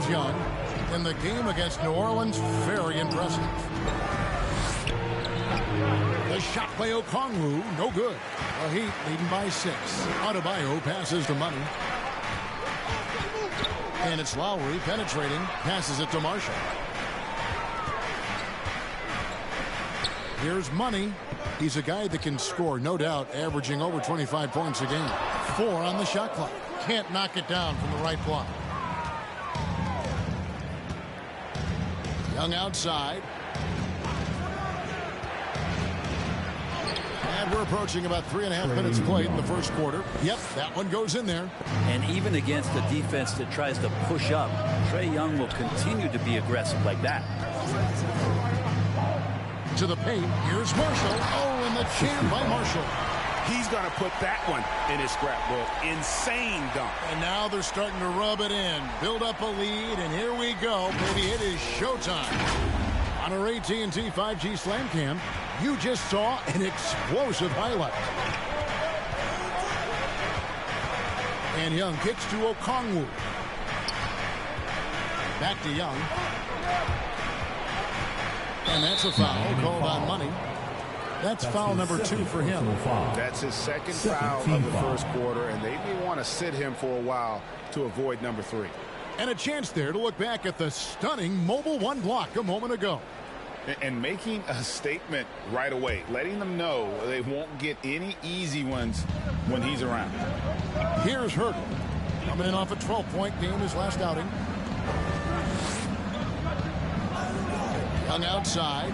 James Young. In the game against New Orleans, very impressive. The shot by Okongwu, no good. The Heat leading by 6. Adebayo passes to Money. And it's Lowry penetrating, passes it to Marshall. Here's Money. He's a guy that can score, no doubt, averaging over 25 points a game. 4 on the shot clock. Can't knock it down from the right block. Young outside. And we're approaching about 3.5 minutes played in the first quarter. Yep, that one goes in there. And even against a defense that tries to push up, Trae Young will continue to be aggressive like that. To the paint, here's Marshall. Oh, and the jam by Marshall. He's going to put that one in his scrapbook. Insane dunk. And now they're starting to rub it in. Build up a lead, and here we go. Baby, it is showtime. On our AT&T 5G Slam Cam, you just saw an explosive highlight. And Young kicks to Okongwu. Back to Young. And that's a foul called on Money. That's foul number 2 for him. That's his second foul of the first quarter, and they may want to sit him for a while to avoid number 3. And a chance there to look back at the stunning mobile 1 block a moment ago. And making a statement right away, letting them know they won't get any easy ones when he's around. Here's Hurd, coming in off a 12-point game his last outing. Young outside.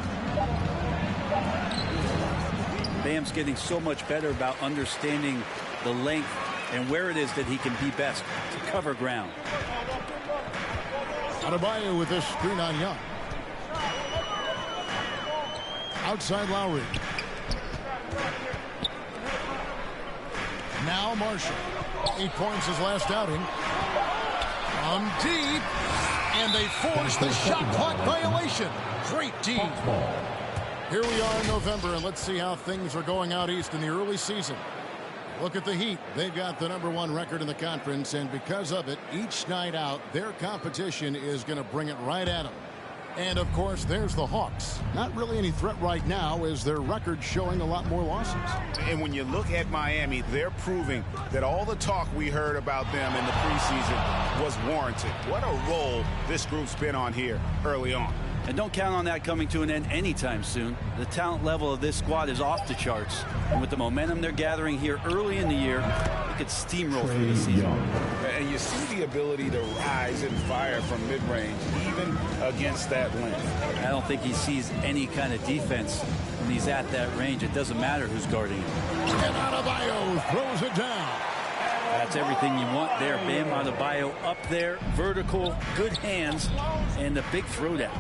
Bam's getting so much better about understanding the length and where it is that he can be best to cover ground. Adebayo with this screen on Young. Outside Lowry. Now Marshall. 8 points his last outing. From deep. And they force the shot clock violation. Great D. Here we are in November, and let's see how things are going out east in the early season. Look at the Heat. They've got the #1 record in the conference, and because of it, each night out, their competition is going to bring it right at them. And, of course, there's the Hawks. Not really any threat right now, as their record showing a lot more losses. And when you look at Miami, they're proving that all the talk we heard about them in the preseason was warranted. What a role this group's been on here early on. And don't count on that coming to an end anytime soon. The talent level of this squad is off the charts. And with the momentum they're gathering here early in the year, they could steamroll through the season. And you see the ability to rise and fire from mid-range, even against that length. I don't think he sees any kind of defense when he's at that range. It doesn't matter who's guarding him. And Adebayo throws it down. That's everything you want there. Bam Adebayo up there, vertical, good hands, and the big throwdown.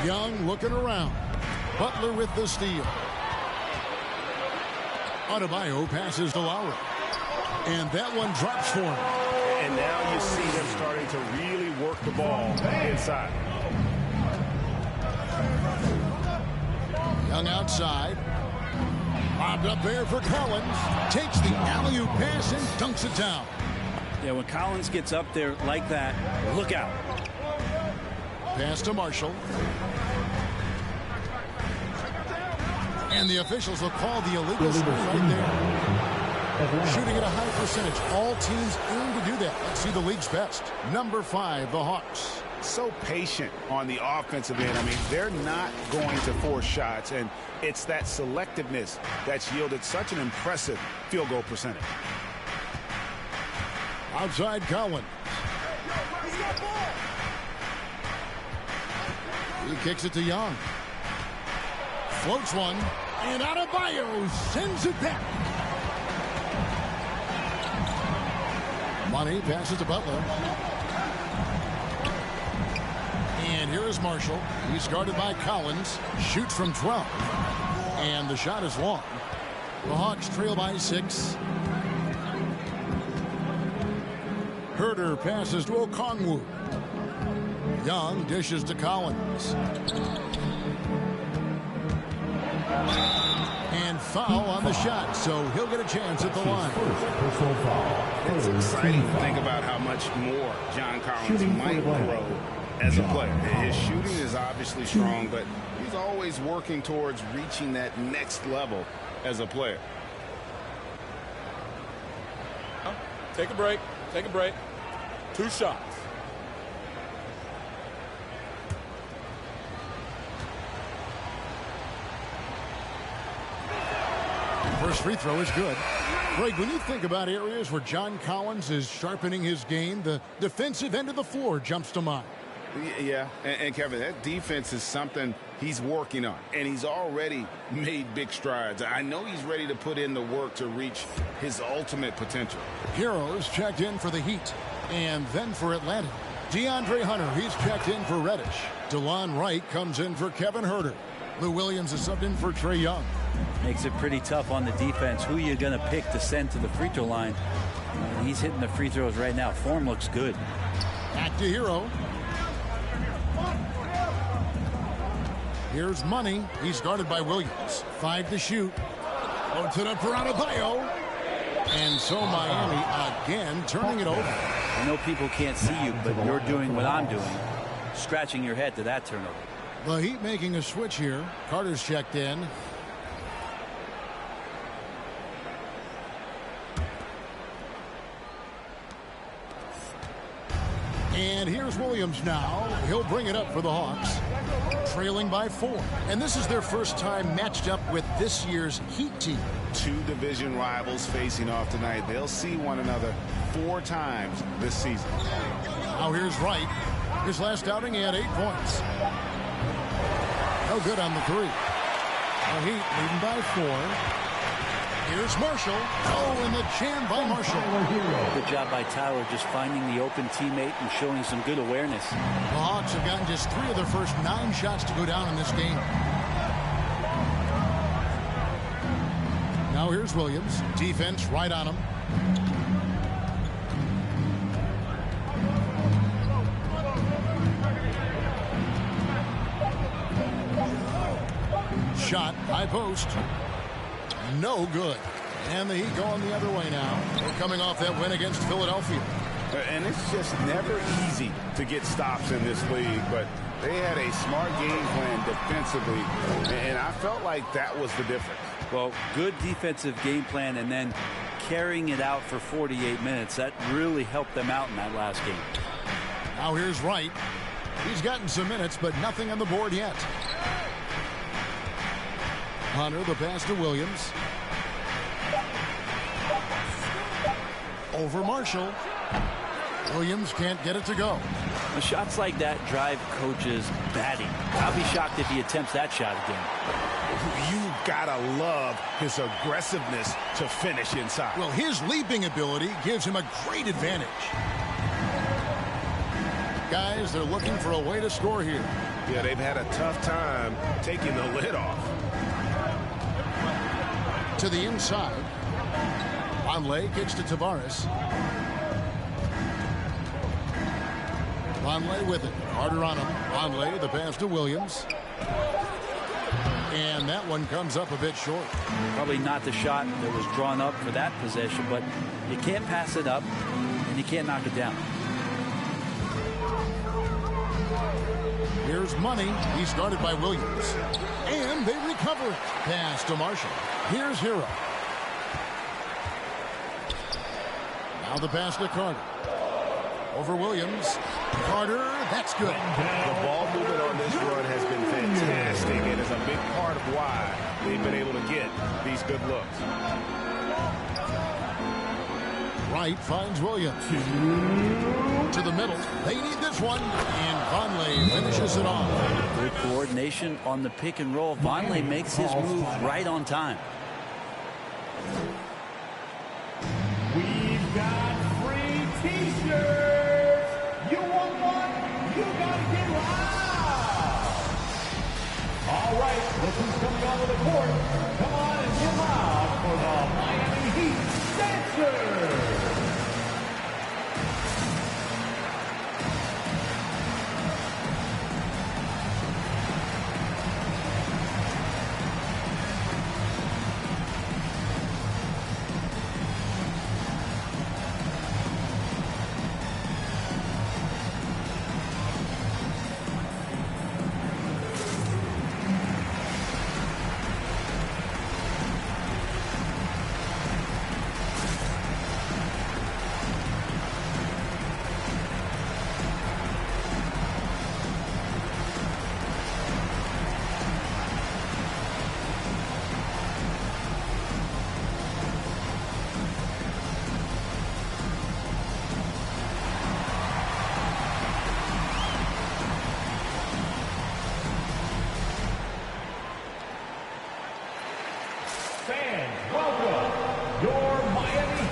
Young looking around. Butler with the steal. Adebayo passes to Lowry. And that one drops for him. And now you see them starting to really work the ball inside. Young outside. Lobbed up there for Collins. Takes the alley-oop pass and dunks it down. Yeah, when Collins gets up there like that, look out. Pass to Marshall. And the officials will call the illegal screen right there. Shooting at a high percentage. All teams aim to do that. Let's see the league's best. #5, the Hawks. So patient on the offensive end. I mean, they're not going to force shots, and it's that selectiveness that's yielded such an impressive field goal percentage. Outside Collins. He kicks it to Young. Floats one. And Adebayo sends it back. Money passes to Butler. And here is Marshall. He's guarded by Collins. Shoots from 12. And the shot is long. The Hawks trail by 6. Herder passes to Okongwu. Young dishes to Collins. And foul on the shot, so he'll get a chance at the line. It's exciting to think about how much more John Collins might grow as a player. His shooting is obviously strong, but he's always working towards reaching that next level as a player. Take a break. Take a break. 2 shots. First free throw is good. Greg, when you think about areas where John Collins is sharpening his game, the defensive end of the floor jumps to mind. Yeah, and Kevin, that defense is something he's working on, and he's already made big strides. I know he's ready to put in the work to reach his ultimate potential. Heroes checked in for the Heat, and then for Atlanta. DeAndre Hunter, he's checked in for Reddish. DeLon Wright comes in for Kevin Huerter. Lou Williams is subbed in for Trae Young. Makes it pretty tough on the defense. Who you're going to pick to send to the free throw line. He's hitting the free throws right now. Form looks good. Back to Hero. Here's Money. He's guarded by Williams. 5 to shoot. Loads it up for Adebayo. And so Miami again turning it over. I know people can't see you, but you're doing what I'm doing. Scratching your head to that turnover. The Heat making a switch here. Carter's checked in. And here's Williams now. He'll bring it up for the Hawks. Trailing by 4. And this is their first time matched up with this year's Heat team. 2 division rivals facing off tonight. They'll see one another 4 times this season. Now here's Wright. His last outing, he had 8 points. No good on the 3. The Heat leading by 4. Here's Marshall. Oh, and the jam by Marshall. Good job by Tyler just finding the open teammate and showing some good awareness. The Hawks have gotten just 3 of their first 9 shots to go down in this game. Now here's Williams. Defense right on him. Shot, high post. No good. And the Heat going the other way now. They're coming off that win against Philadelphia. And it's just never easy to get stops in this league, but they had a smart game plan defensively, and I felt like that was the difference. Well, good defensive game plan and then carrying it out for 48 minutes. That really helped them out in that last game. Now here's Wright. He's gotten some minutes, but nothing on the board yet. Hunter, the pass to Williams. Over Marshall. Williams can't get it to go. The shots like that drive coaches batty. I'll be shocked if he attempts that shot again. You gotta love his aggressiveness to finish inside. Well, his leaping ability gives him a great advantage. Guys, they're looking for a way to score here. Yeah, they've had a tough time taking the lid off. To the inside. Vonleh kicks to Tavares. Vonleh with it. Carter on him. Vonleh, the pass to Williams. And that one comes up a bit short. Probably not the shot that was drawn up for that possession, but you can't pass it up and you can't knock it down. Here's Money. He's guarded by Williams. And they recover it. Pass to Marshall. Here's Hero. Now the pass to Carter. Over Williams. Carter, that's good. The ball movement on this run has been fantastic and is a big part of why they've been able to get these good looks. Wright finds Williams. To the middle. They need this one. And Vonleh finishes it off. Good coordination on the pick and roll. Vonleh makes his move right on time. We've got free t-shirts. You want one? You gotta get loud. All right, look who's coming onto the court. Come on and get loud for the Miami Heat Dancers.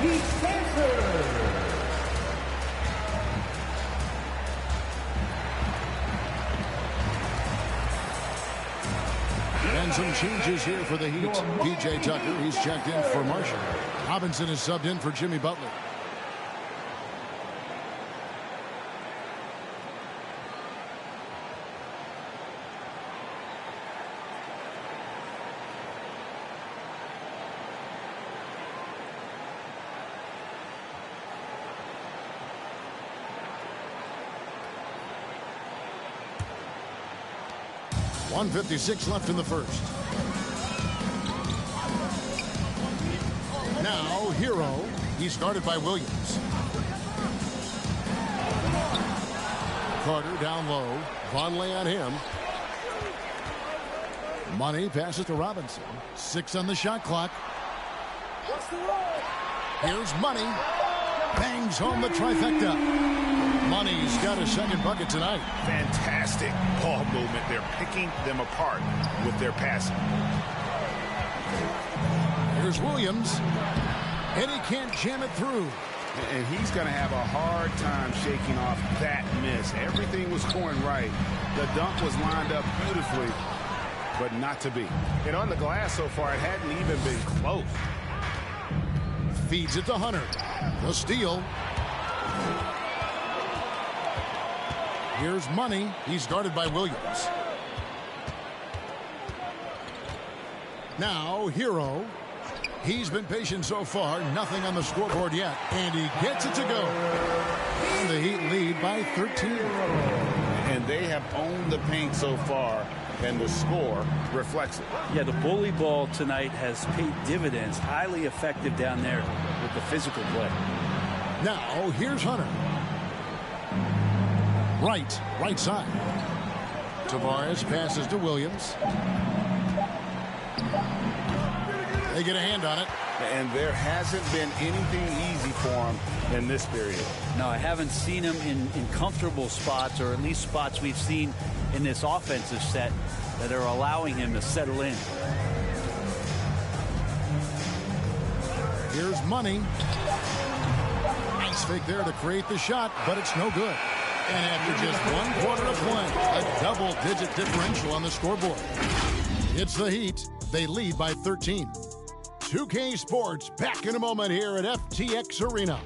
Heat Pacers. And some changes here for the Heat. P.J. Tucker, he's checked in for Marshall. Robinson is subbed in for Jimmy Butler. .156 left in the first. Now, Hero. He's guarded by Williams. Carter down low. Vonleh on him. Money passes to Robinson. 6 on the shot clock. Here's Money. Bangs home the trifecta. Money's got a second bucket tonight. Fantastic ball movement. They're picking them apart with their passing. Here's Williams. And he can't jam it through. And he's going to have a hard time shaking off that miss. Everything was going right. The dunk was lined up beautifully, but not to be. And on the glass so far, it hadn't even been close. Feeds it to Hunter. The steal. Here's Money. He's guarded by Williams. Now, Hero. He's been patient so far. Nothing on the scoreboard yet. And he gets it to go. And the Heat lead by 13. And they have owned the paint so far, and the score reflects it. Yeah, the bully ball tonight has paid dividends. Highly effective down there with the physical play. Now, here's Hunter. Right side. Tavares passes to Williams. They get a hand on it. And there hasn't been anything easy for him in this period. No, I haven't seen him in comfortable spots, or at least spots we've seen in this offensive set that are allowing him to settle in. Here's Money. Nice fake there to create the shot, but it's no good. And after just 1 quarter of play, a double-digit differential on the scoreboard. It's the Heat. They lead by 13. 2K Sports back in a moment here at FTX Arena.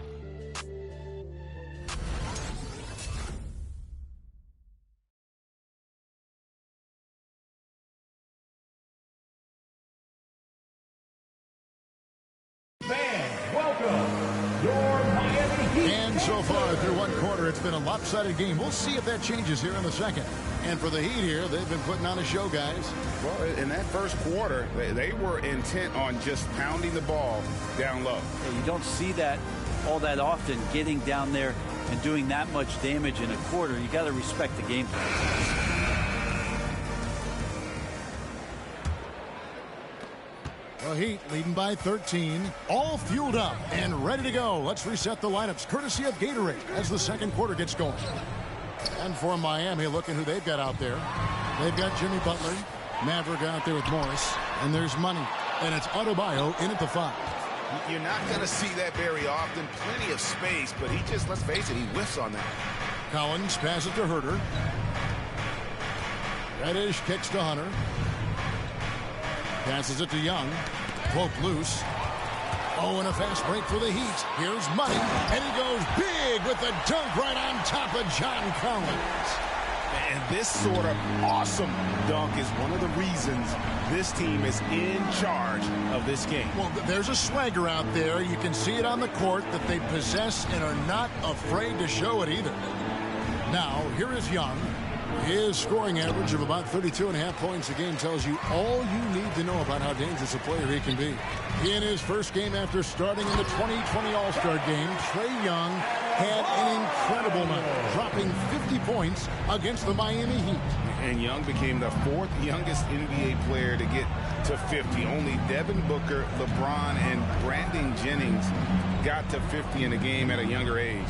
Fans, welcome your Miami Heat. And so far through 1 quarter, it's been a lopsided game. We'll see if that changes here in the second. And for the Heat here, they've been putting on a show, guys. Well, in that first quarter, they were intent on just pounding the ball down low. You don't see that all that often, getting down there and doing that much damage in a quarter. You got to respect the game plan. The Heat leading by 13, all fueled up and ready to go. Let's reset the lineups, courtesy of Gatorade, as the second quarter gets going. And for Miami, look at who they've got out there. They've got Jimmy Butler, Maverick out there with Morris, and there's Money. And it's Adebayo in at the 5. You're not going to see that very often. Plenty of space, but he just, let's face it, he whiffs on that. Collins passes to Herter. Reddish kicks to Hunter. Passes it to Young. Cloak loose. Oh, and a fast break for the Heat. Here's Money, and he goes big with the dunk right on top of John Collins. And this sort of awesome dunk is one of the reasons this team is in charge of this game. Well, there's a swagger out there. You can see it on the court that they possess and are not afraid to show it either. Now, here is Young. His scoring average of about 32.5 points a game tells you all you need to know about how dangerous a player he can be. In his first game after starting in the 2020 All-Star game, Trae Young had an incredible night, dropping 50 points against the Miami Heat. And Young became the 4th youngest NBA player to get to 50. Only Devin Booker, LeBron, and Brandon Jennings got to 50 in a game at a younger age.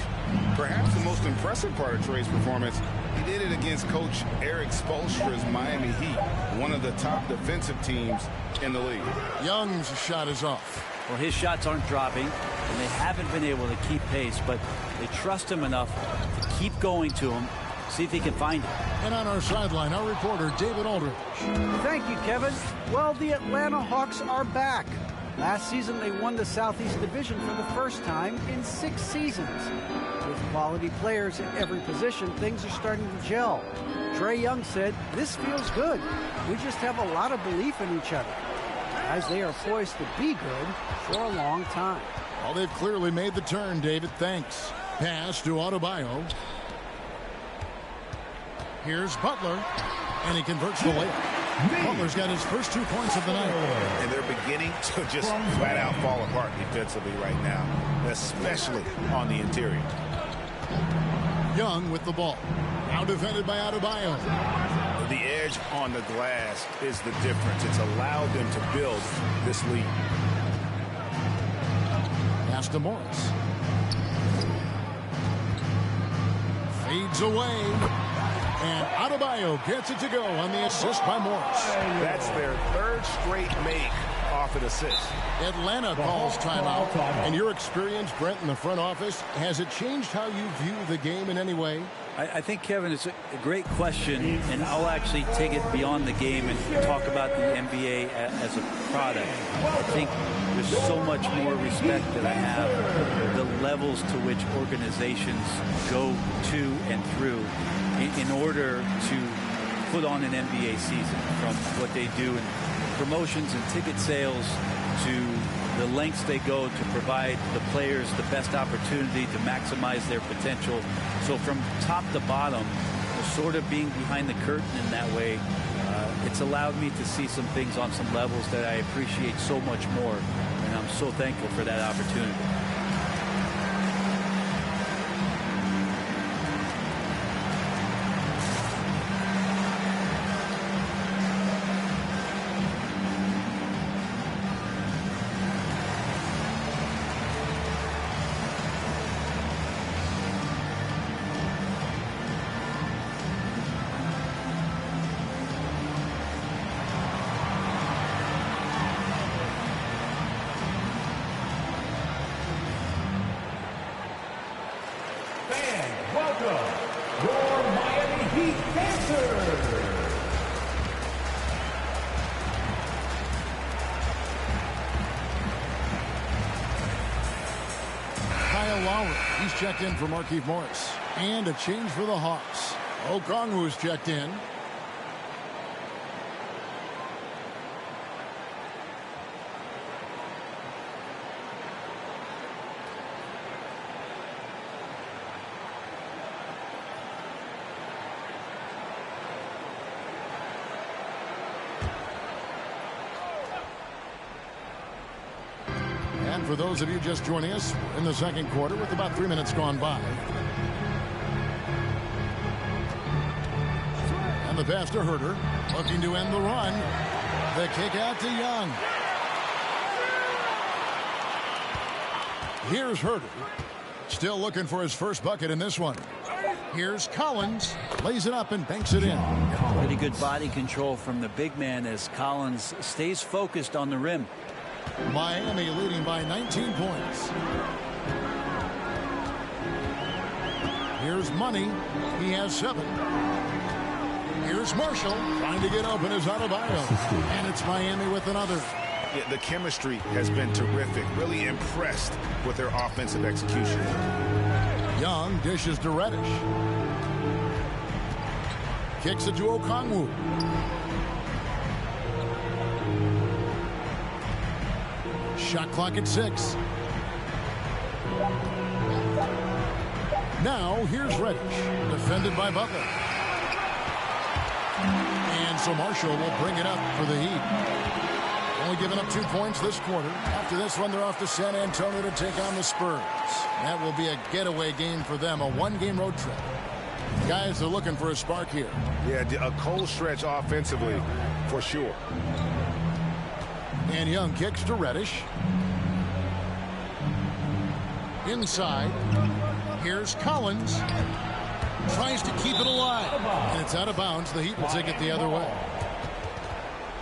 Perhaps the most impressive part of Trae's performance, he did it against Coach Eric Spoelstra's Miami Heat, one of the top defensive teams in the league. Young's shot is off. Well, his shots aren't dropping. and they haven't been able to keep pace, but they trust him enough to keep going to him, see if he can find it. And on our sideline, our reporter, David Aldridge. Thank you, Kevin. Well, the Atlanta Hawks are back. Last season, they won the Southeast Division for the first time in 6 seasons. With quality players at every position, things are starting to gel. Trae Young said, "This feels good. We just have a lot of belief in each other." Guys, they are poised to be good for a long time. Well, they've clearly made the turn, David. Thanks. Pass to Adebayo. Here's Butler, and he converts the layup. Butler's got his first 2 points of the night. And they're beginning to just flat out fall apart defensively right now, especially on the interior. Young with the ball. Now defended by Adebayo. The edge on the glass is the difference. It's allowed them to build this lead. Pass to Morris. Fades away. And Adebayo gets it to go on the assist by Morris. That's their 3rd straight make off an assist. Atlanta calls timeout. And your experience, Brent, in the front office, has it changed how you view the game in any way? I think, Kevin, it's a great question, and I'll actually take it beyond the game and talk about the NBA as a product. I think there's so much more respect that I have, the levels to which organizations go to and through in order to put on an NBA season, from what they do in promotions and ticket sales to the lengths they go to provide the players the best opportunity to maximize their potential. So from top to bottom, sort of being behind the curtain in that way, it's allowed me to see some things on some levels that I appreciate so much more. And I'm so thankful for that opportunity. He's checked in for Markieff Morris. And a change for the Hawks. Okongwu's checked in. And for those of you just joining us, we're in the second quarter with about 3 minutes gone by. And the pass to Herter, looking to end the run. The kick out to Young. Here's Herter, still looking for his first bucket in this one. Here's Collins, lays it up and banks it in. Pretty good body control from the big man as Collins stays focused on the rim. Miami leading by 19 points. Here's Money. He has 7. Here's Marshall trying to get open as Adebayo. And it's Miami with another. Yeah, the chemistry has been terrific. Really impressed with their offensive execution. Young dishes to Reddish. Kicks it to Okongwu. Shot clock at 6. Now here's Reddish, defended by Butler. And so Marshall will bring it up for the Heat. Only giving up 2 points this quarter. After this one, they're off to San Antonio to take on the Spurs. That will be a getaway game for them, a 1-game road trip. Guys are looking for a spark here. Yeah, a cold stretch offensively, for sure. And Young kicks to Reddish. Inside. Here's Collins. Tries to keep it alive. And it's out of bounds. The Heat will take it the other way.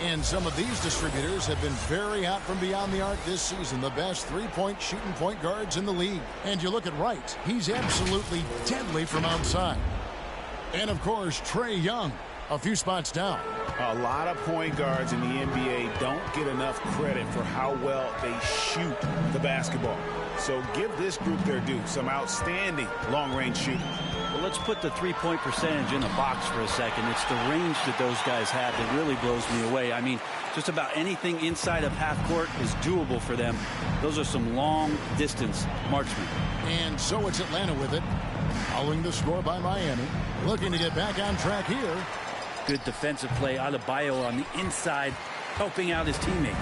And some of these distributors have been very hot from beyond the arc this season. The best three-point shooting point guards in the league. And you look at Wright. He's absolutely deadly from outside. And, of course, Trae Young, a few spots down. A lot of point guards in the NBA don't get enough credit for how well they shoot the basketball. So give this group their due. Some outstanding long-range shooting. Well, let's put the three-point percentage in the box for a second. It's the range that those guys have that really blows me away. I mean, just about anything inside of half court is doable for them. Those are some long-distance marksmen. And so it's Atlanta with it, following the score by Miami. Looking to get back on track here. Good defensive play. Adebayo on the inside, helping out his teammates.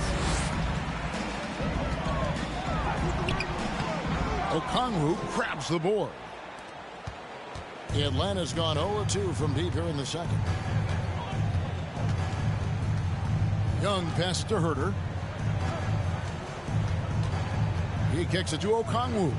Okongwu grabs the board. Atlanta's gone 0-2 from deep here in the second. Young pass to Herter. He kicks it to Okongwu.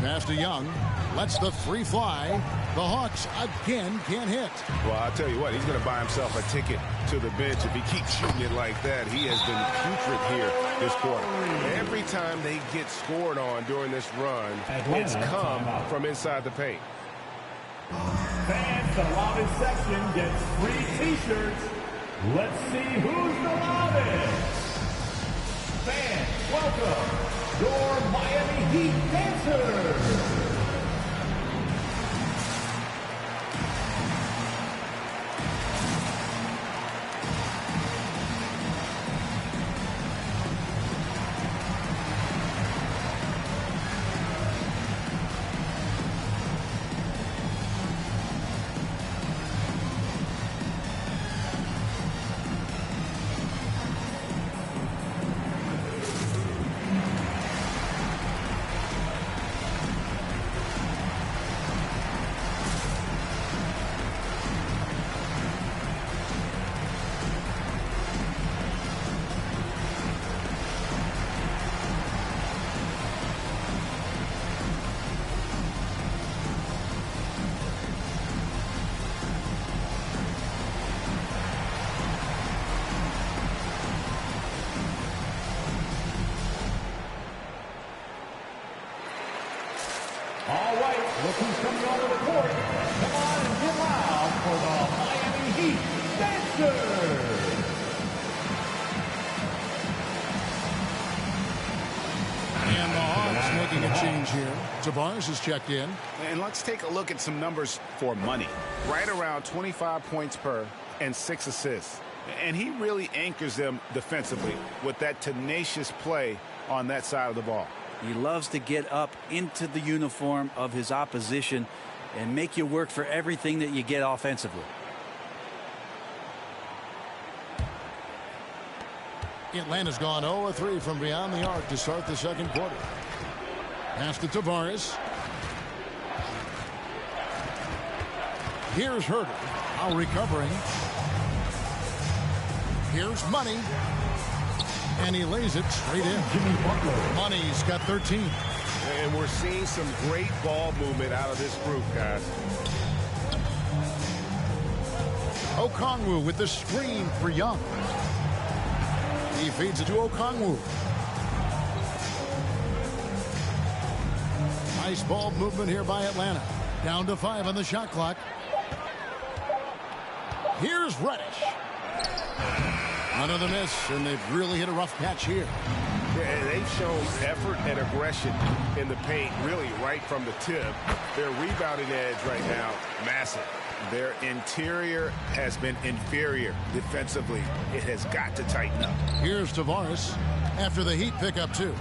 Pass to Young. Lets the three fly. The Hawks again can't hit. Well, I'll tell you what, he's going to buy himself a ticket to the bench. If he keeps shooting it like that, he has been putrid here this quarter. Every time they get scored on during this run, it's come from inside the paint. Fans, the loudest section gets free T-shirts. Let's see who's the loudest. Fans, welcome your Miami Heat dancers. All right, look who's coming onto the court. Come on and get loud for the Miami Heat Dancers. And the Hawks making a change here. Tavares is checked in. And let's take a look at some numbers for money. Right around 25 points per and 6 assists. And he really anchors them defensively with that tenacious play on that side of the ball. He loves to get up into the uniform of his opposition and make you work for everything that you get offensively. Atlanta's gone 0-3 from beyond the arc to start the second quarter. Pass to Tavares. Here's Herter. Now recovering. Here's Money. And he lays it straight in. Money's got 13. And we're seeing some great ball movement out of this group, guys. Okongwu with the screen for Young. He feeds it to Okongwu. Nice ball movement here by Atlanta. Down to 5 on the shot clock. Here's Reddish. Another miss, and they've really hit a rough patch here. Yeah, they've shown effort and aggression in the paint, really right from the tip. Their rebounding edge right now, massive. Their interior has been inferior defensively. It has got to tighten up. Here's Tavares after the Heat pick up 2.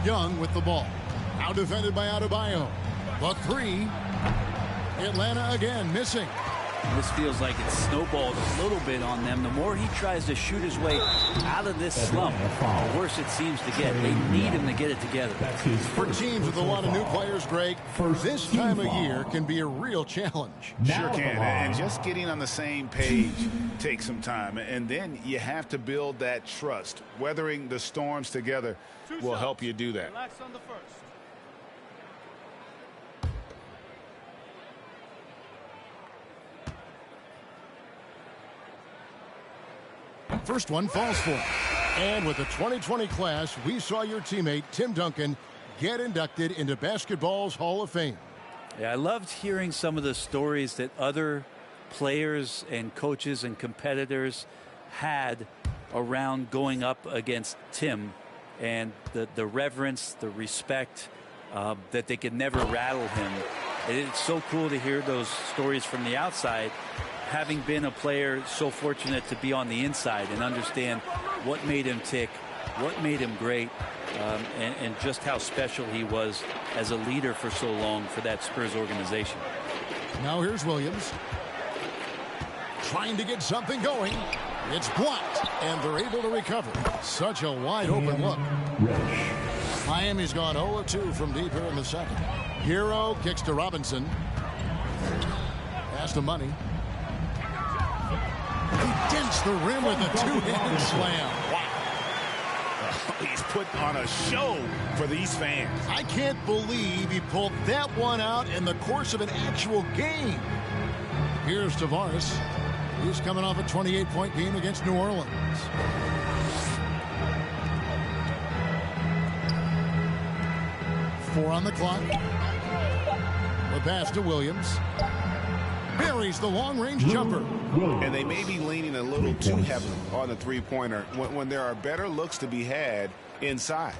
Young with the ball. Now defended by Adebayo. The 3. Atlanta again missing. This feels like it's snowballed a little bit on them. The more he tries to shoot his way out of this slump, the worse it seems to get. They need him to get it together. For teams with a lot of new players, Greg, this time of year can be a real challenge. Sure can. And just getting on the same page takes some time. And then you have to build that trust. Weathering the storms together will help you do that. Relax on the first. first one falls for him. And with the 2020 class, we saw your teammate, Tim Duncan, get inducted into basketball's Hall of Fame. Yeah, I loved hearing some of the stories that other players and coaches and competitors had around going up against Tim, and the reverence, the respect, that they could never rattle him. It's so cool to hear those stories from the outside, having been a player so fortunate to be on the inside and understand what made him tick, what made him great, and just how special he was as a leader for so long for that Spurs organization. Now here's Williams. Trying to get something going. It's blocked, and they're able to recover. Such a wide-open look. Miami's gone 0 of 2 from deep here in the second. Hero kicks to Robinson. Pass to Money. He dents the rim with a two-handed slam. Wow. He's put on a show for these fans. I can't believe he pulled that one out in the course of an actual game. Here's Tavares. He's coming off a 28-point game against New Orleans. Four on the clock. The pass to Williams. Buries the long-range jumper. And they may be leaning a little too heavily on the three-pointer when there are better looks to be had inside.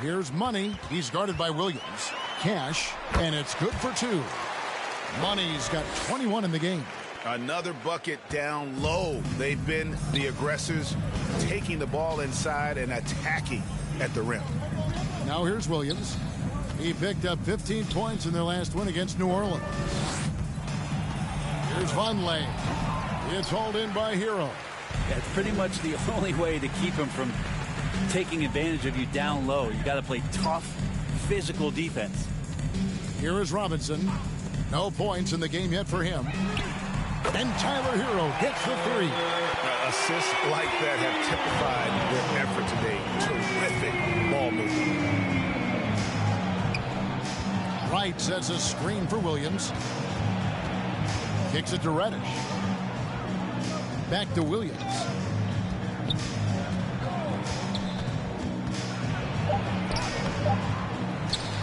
Here's Money. He's guarded by Williams. Cash, and it's good for two. Money's got 21 in the game. Another bucket down low. They've been the aggressors, taking the ball inside and attacking at the rim. Now here's Williams. He picked up 15 points in their last win against New Orleans. Here's Vonleh. It's hauled in by Hero. That's pretty much the only way to keep him from taking advantage of you down low. You got to play tough, physical defense. Here is Robinson. No points in the game yet for him. And Tyler Hero hits the three. Assists like that have typified their effort today. Terrific ball movement. Wright sets a screen for Williams. Kicks it to Reddish. Back to Williams.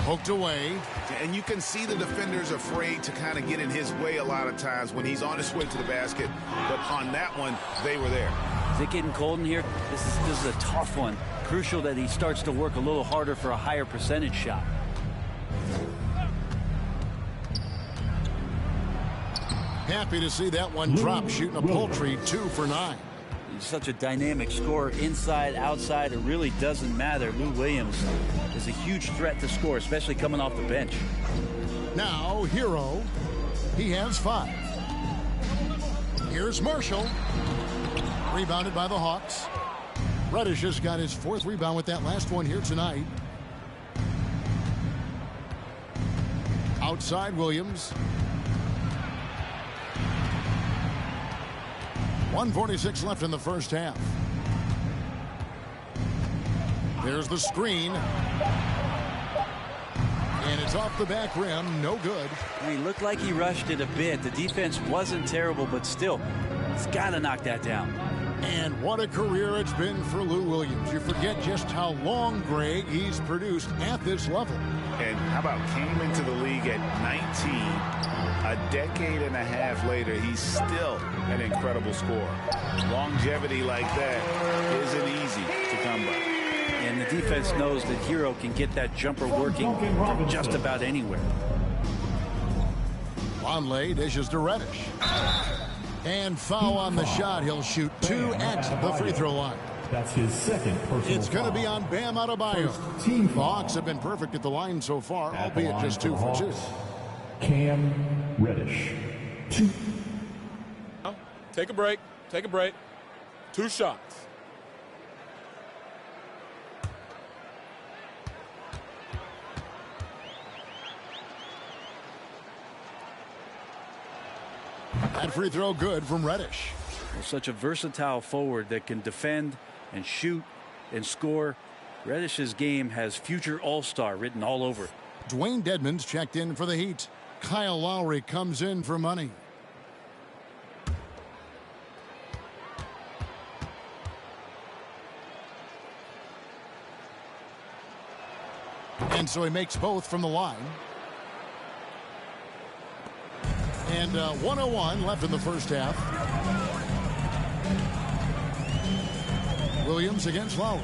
Poked away. And you can see the defenders afraid to kind of get in his way a lot of times when he's on his way to the basket. But on that one, they were there. Is it getting cold in here? This is a tough one. Crucial that he starts to work a little harder for a higher percentage shot. Happy to see that one drop, shooting a paltry 2 for 9. He's such a dynamic scorer, inside, outside. It really doesn't matter. Lou Williams is a huge threat to score, especially coming off the bench. Now, Hero. He has 5. Here's Marshall. Rebounded by the Hawks. Reddish has got his 4th rebound with that last one here tonight. Outside Williams. 1:46 left in the first half. There's the screen. And it's off the back rim. No good. He looked like he rushed it a bit. The defense wasn't terrible, but still, he's got to knock that down. And what a career it's been for Lou Williams. You forget just how long, Greg, he's produced at this level. And how about came into the league at 19. A decade and a half later, he's still an incredible scorer. Longevity like that isn't easy to come by. And the defense knows that Hero can get that jumper working from just about anywhere. Vonleh dishes to Reddish. And foul on the shot. He'll shoot 2 at the free throw line. That's his second personal It's going to be on Bam Adebayo. The Hawks have been perfect at the line so far, albeit just 2 for 2. Cam Reddish. 2. Take a break. Take a break. 2 shots. That free throw good from Reddish. Well, such a versatile forward that can defend and shoot and score. Reddish's game has future all-star written all over it. Dwayne Dedmon's checked in for the Heat. Kyle Lowry comes in for Money. And so he makes both from the line. And 1:01 left in the first half. Williams against Lowry.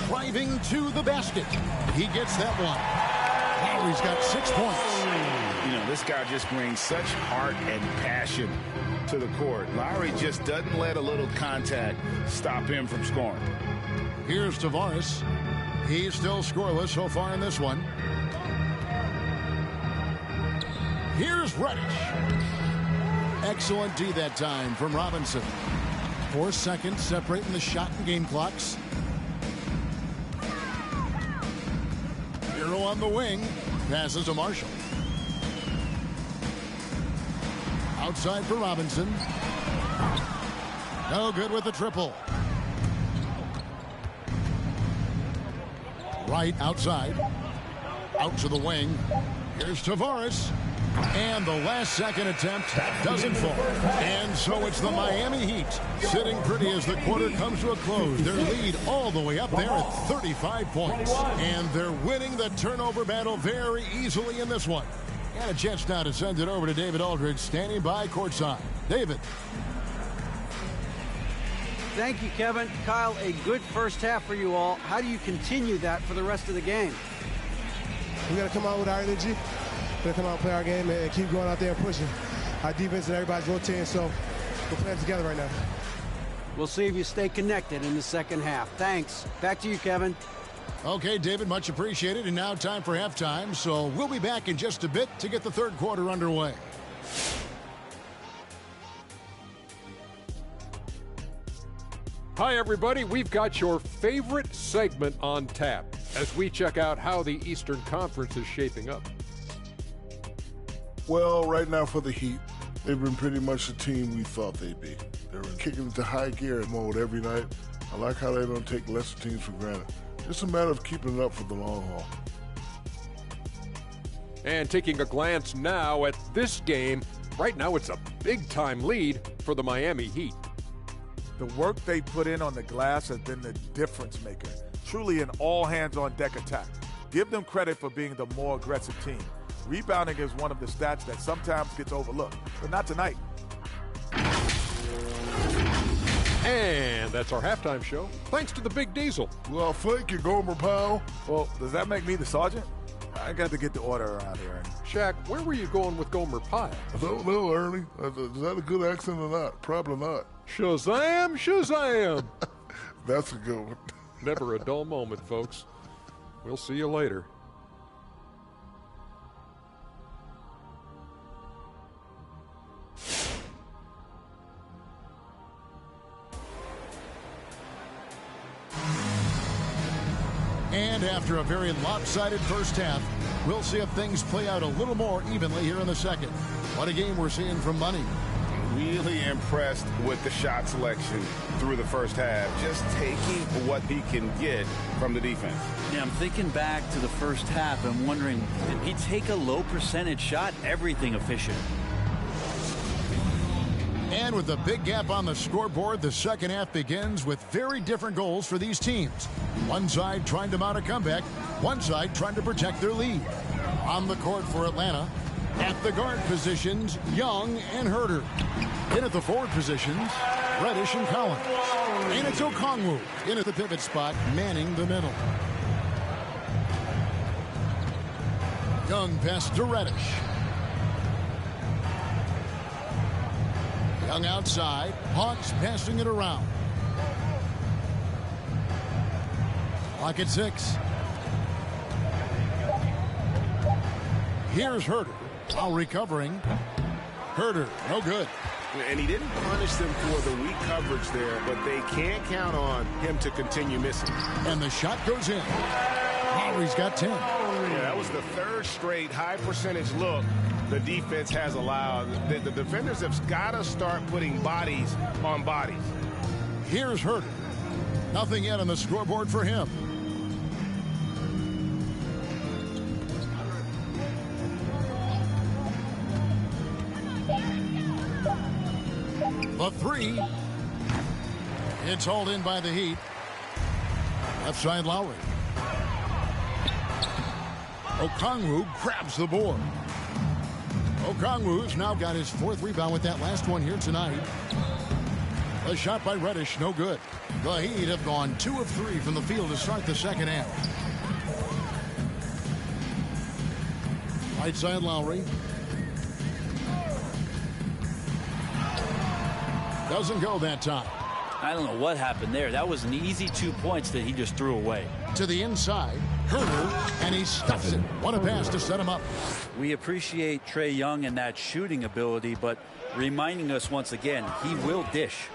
Driving to the basket. He gets that one. Lowry's got 6 points. You know, this guy just brings such heart and passion to the court. Lowry just doesn't let a little contact stop him from scoring. Here's Tavares. He's still scoreless so far in this one. Here's Reddish. Excellent D that time from Robinson. 4 seconds separating the shot and game clocks. Hero on the wing. Passes to Marshall. Outside for Robinson. No good with the triple. Right outside. Out to the wing. Here's Tavares. And the last second attempt doesn't fall. And so it's the Miami Heat sitting pretty as the quarter comes to a close. Their lead all the way up there at 35 points. And they're winning the turnover battle very easily in this one. And a chance now to send it over to David Aldridge standing by courtside. David. Thank you, Kevin. Kyle, a good first half for you all. How do you continue that for the rest of the game? We got to come out with our energy. We're going to come out and play our game and keep going out there and pushing. Our defense and everybody's rotating, so we're playing together right now. We'll see if you stay connected in the second half. Thanks. Back to you, Kevin. Okay, David, much appreciated. And now time for halftime, so we'll be back in just a bit to get the third quarter underway. Hi, everybody. We've got your favorite segment on tap as we check out how the Eastern Conference is shaping up. Well, right now for the Heat, they've been pretty much the team we thought they'd be. They're kicking into high gear mode every night. I like how they don't take lesser teams for granted. It's a matter of keeping it up for the long haul. And taking a glance now at this game, right now it's a big-time lead for the Miami Heat. The work they put in on the glass has been the difference maker. Truly an all-hands-on-deck attack. Give them credit for being the more aggressive team. Rebounding is one of the stats that sometimes gets overlooked, but not tonight. And that's our halftime show, thanks to the Big Diesel. Well, thank you, Gomer Powell. Well, does that make me the sergeant? I got to get the order around here. Shaq, where were you going with Gomer Pyle? I don't know, Ernie. Is that a good accent or not? Probably not. Shazam, Shazam. That's a good one. Never a dull moment, folks. We'll see you later. And after a very lopsided first half, we'll see if things play out a little more evenly here in the second. What a game we're seeing from Money. Really impressed with the shot selection through the first half. Just taking what he can get from the defense. Yeah, I'm thinking back to the first half. I'm wondering, did he take a low percentage shot? Everything efficient. And with the big gap on the scoreboard, the second half begins with very different goals for these teams. One side trying to mount a comeback, one side trying to protect their lead. On the court for Atlanta, at the guard positions, Young and Herter. In at the forward positions, Reddish and Collins. And it's Okongwu in at the pivot spot, manning the middle. Young pass to Reddish. Young outside. Hawks passing it around. Clock at 6. Here's Herter. While recovering. Herter, no good. And he didn't punish them for the weak coverage there, but they can't count on him to continue missing. And the shot goes in. Lowry's got 10. Yeah, that was the third straight high percentage look the defense has allowed. The defenders have got to start putting bodies on bodies. Here's Herter. Nothing yet on the scoreboard for him. The three. It's hauled in by the Heat. Left side, Lowry. Okongwu grabs the board. Okongwu's now got his 4th rebound with that last one here tonight. A shot by Reddish, no good. The Heat have gone 2 of 3 from the field to start the second half. Right side, Lowry. Doesn't go that time. I don't know what happened there. That was an easy 2 points that he just threw away. To the inside, Herter, and he stuffs it. What a pass to set him up. We appreciate Trae Young and that shooting ability, but reminding us once again, he will dish.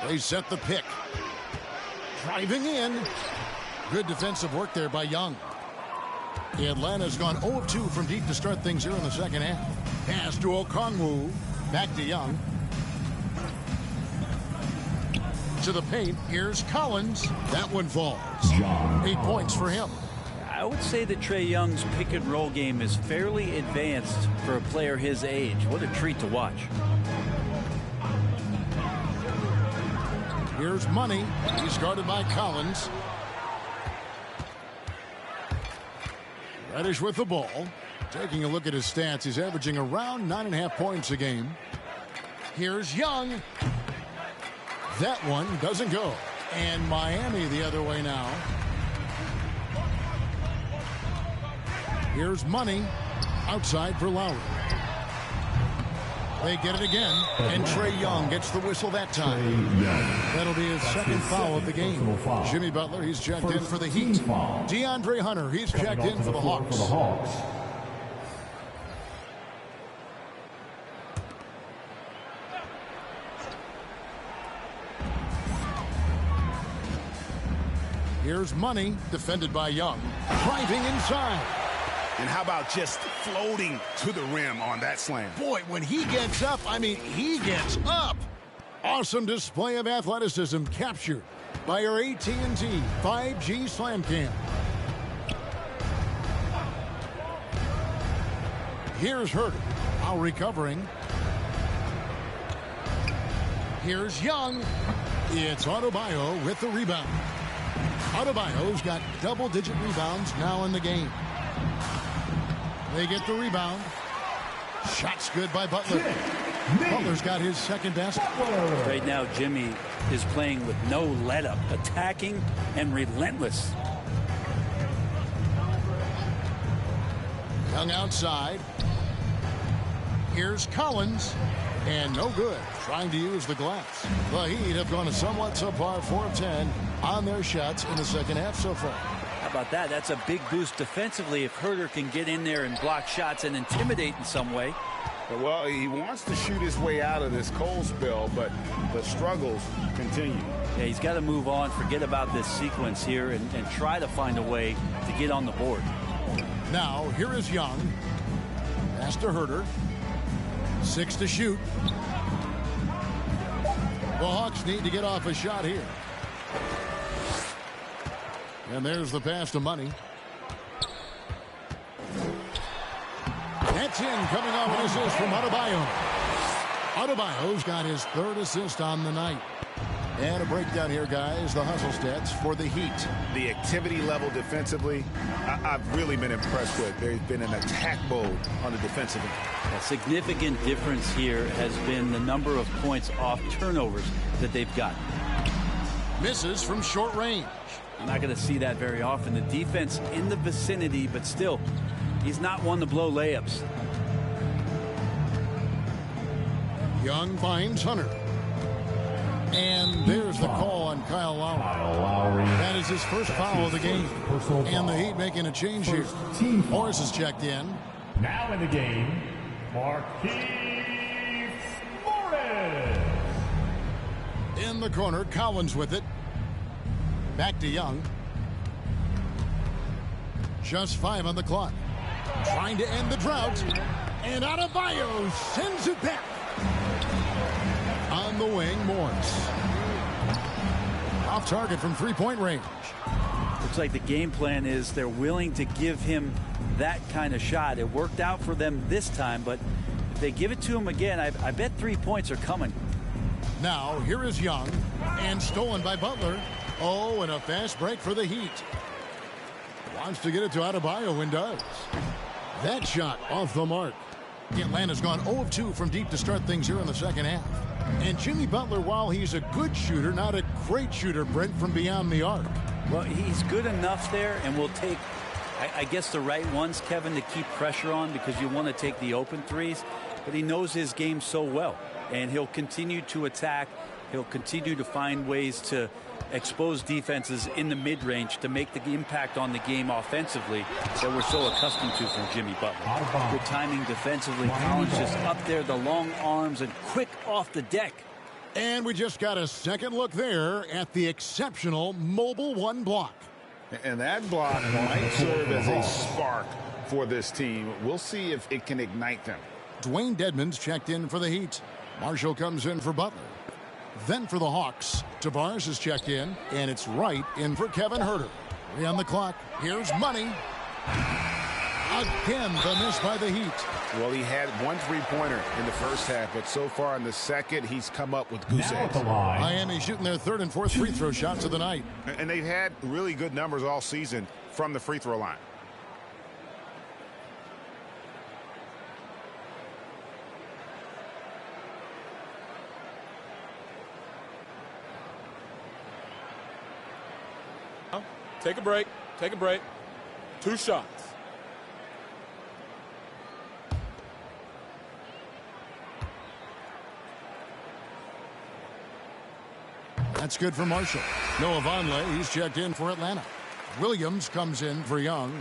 They set the pick. Driving in. Good defensive work there by Young. Atlanta's gone 0 of 2 from deep to start things here in the second half. Pass to Okongwu. Back to Young. To the paint. Here's Collins. That one falls. 8 points for him. I would say that Trae Young's pick and roll game is fairly advanced for a player his age. What a treat to watch. Here's Money. He's guarded by Collins. Reddish with the ball. Taking a look at his stats, he's averaging around 9.5 points a game. Here's Young. That one doesn't go. And Miami the other way now. Here's Money. Outside for Lowry. They get it again. And Trae Young gets the whistle that time. That'll be his second foul of the game. Jimmy Butler, he's checked in for the Heat. DeAndre Hunter, he's checked in for the Hawks. Here's Money, defended by Young. Driving inside. And how about just floating to the rim on that slam? Boy, when he gets up, I mean, he gets up. Awesome display of athleticism captured by our AT&T 5G Slam Cam. Here's Herter. Now recovering. Here's Young. It's Adebayo with the rebound. Adebayo's got double-digit rebounds now in the game. They get the rebound. Shots good by Butler. Butler's got his second best. Right now, Jimmy is playing with no let-up, attacking and relentless. Young outside. Here's Collins. And no good. Trying to use the glass. The Heat have gone a somewhat subpar 4 of 10 on their shots in the second half so far. How about that? That's a big boost defensively if Herter can get in there and block shots and intimidate in some way. Well, he wants to shoot his way out of this cold spell, but the struggles continue. Yeah, he's got to move on, forget about this sequence here, and try to find a way to get on the board. Now, here is Young. Pass to Herter. 6 to shoot. The Hawks need to get off a shot here. And there's the pass to Money. That's in, coming off an assist from Adebayo. Adebayo's got his 3rd assist on the night. And a breakdown here, guys. The hustle stats for the Heat. The activity level defensively, I've really been impressed with. There's been an attack mode on the defensive end. A significant difference here has been the number of points off turnovers that they've gotten. Misses from short range. I'm not going to see that very often. The defense in the vicinity, but still, he's not one to blow layups. Young finds Hunter. And there's the call on Kyle Lowry. That is his first foul of the game. And the Heat making a change here. Morris is checked in. Now in the game, Marquise Morris. In the corner, Collins with it. Back to Young. Just 5 on the clock. Trying to end the drought. And Adebayo sends it back. On the wing, Morris. Off target from 3-point range. Looks like the game plan is they're willing to give him that kind of shot. It worked out for them this time, but if they give it to him again, I bet 3 points are coming. Now, here is Young, and stolen by Butler. Oh, and a fast break for the Heat. Wants to get it to Adebayo and does. That shot off the mark. Atlanta's gone 0 of 2 from deep to start things here in the second half. And Jimmy Butler, while he's a good shooter, not a great shooter, Brent, from beyond the arc. Well, he's good enough there, and will take, I guess, the right ones, Kevin, to keep pressure on, because you want to take the open threes. But he knows his game so well, and he'll continue to attack. He'll continue to find ways to expose defenses in the mid-range to make the impact on the game offensively that we're so accustomed to from Jimmy Butler. Good timing defensively. Collins just up there, the long arms, and quick off the deck. And we just got a second look there at the exceptional mobile one block. And that block might serve as a spark for this team. We'll see if it can ignite them. Dwayne Dedmon's checked in for the Heat. Marshall comes in for Butler. Then for the Hawks, Tavares is checked in, and it's Wright in for Kevin Huerter. 3 on the clock. Here's Money. Again, the miss by the Heat. Well, he had 1 3-pointer in the first half, but so far in the second, he's come up with goose eggs. Miami shooting their 3rd and 4th free throw shots of the night. And they've had really good numbers all season from the free throw line. Take a break. Take a break. 2 shots. That's good for Marshall. Noah Vonleh, he's checked in for Atlanta. Williams comes in for Young.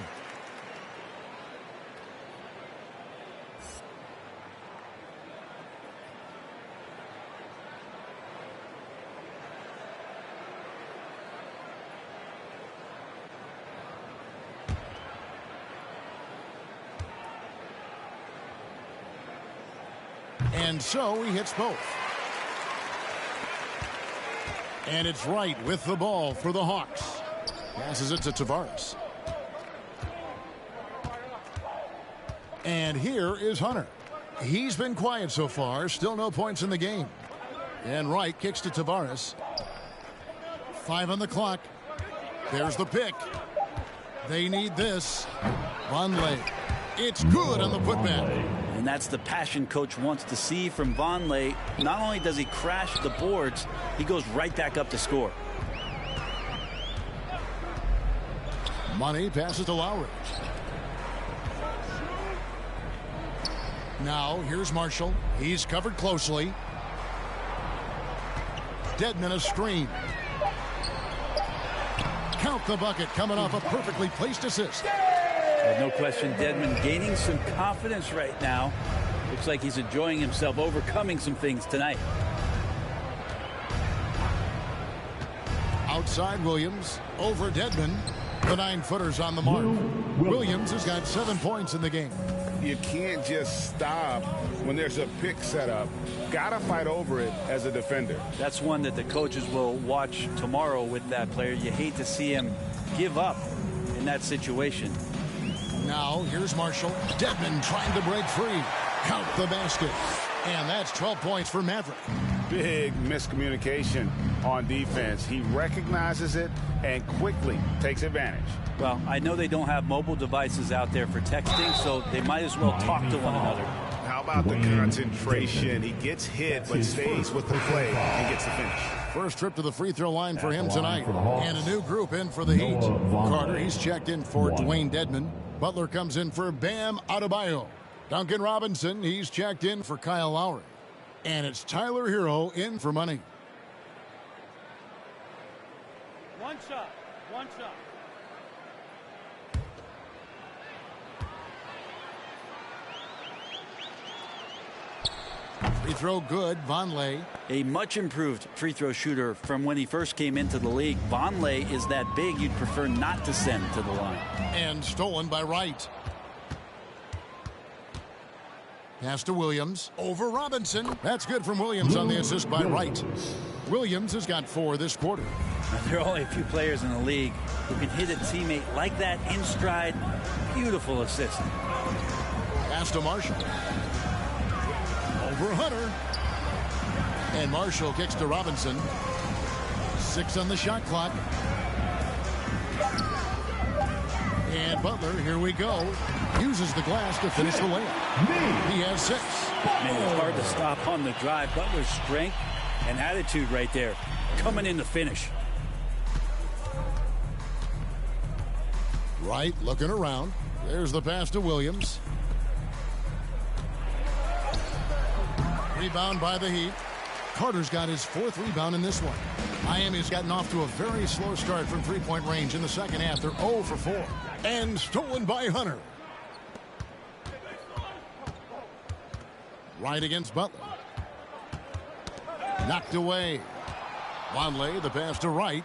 And so he hits both. And it's Wright with the ball for the Hawks. Passes it to Tavares. And here is Hunter. He's been quiet so far. Still no points in the game. And Wright kicks to Tavares. 5 on the clock. There's the pick. They need this. Vonleh. It's good on the putback. And that's the passion coach wants to see from Vonleh. Not only does he crash the boards, he goes right back up to score. Money passes to Lowry. Now here's Marshall. He's covered closely. Dedmon a screen. Count the bucket, coming off a perfectly placed assist. No question, Dedmon gaining some confidence right now. Looks like he's enjoying himself, overcoming some things tonight. Outside Williams, over Dedmon. The 9-footer's on the mark. Williams has got 7 points in the game. You can't just stop when there's a pick set up. Gotta fight over it as a defender. That's one that the coaches will watch tomorrow with that player. You hate to see him give up in that situation. Now here's Marshall. Dedmon trying to break free. Count the basket. And that's 12 points for Maverick. Big miscommunication on defense. He recognizes it and quickly takes advantage. Well, I know they don't have mobile devices out there for texting, so they might as well talk to one another. How about the concentration? He gets hit but stays with the play and gets the finish. First trip to the free throw line for him tonight. And a new group in for the Heat. Carter, he's checked in for Dwayne Dedmon. Butler comes in for Bam Adebayo. Duncan Robinson, he's checked in for Kyle Lowry. And it's Tyler Hero in for Money. One shot. Free throw good, Vonleh. A much improved free throw shooter from when he first came into the league. Vonleh is that big you'd prefer not to send to the line. And stolen by Wright. Pass to Williams. Over Robinson. That's good from Williams on the assist by Wright. Williams has got 4 this quarter. Now, there are only a few players in the league who can hit a teammate like that in stride. Beautiful assist. Pass to Marshall. Over Hunter. And Marshall kicks to Robinson. 6 on the shot clock. And Butler, here we go, uses the glass to finish the layup. He has 6. Man, it's hard to stop on the drive. Butler's strength and attitude right there, coming in the finish. Wright looking around. There's the pass to Williams. Rebound by the Heat. Carter's got his 4th rebound in this one. Miami's gotten off to a very slow start from three-point range in the second half. They're 0 for 4. And stolen by Hunter. Wright against Butler. Knocked away. Vonleh, the pass to Wright.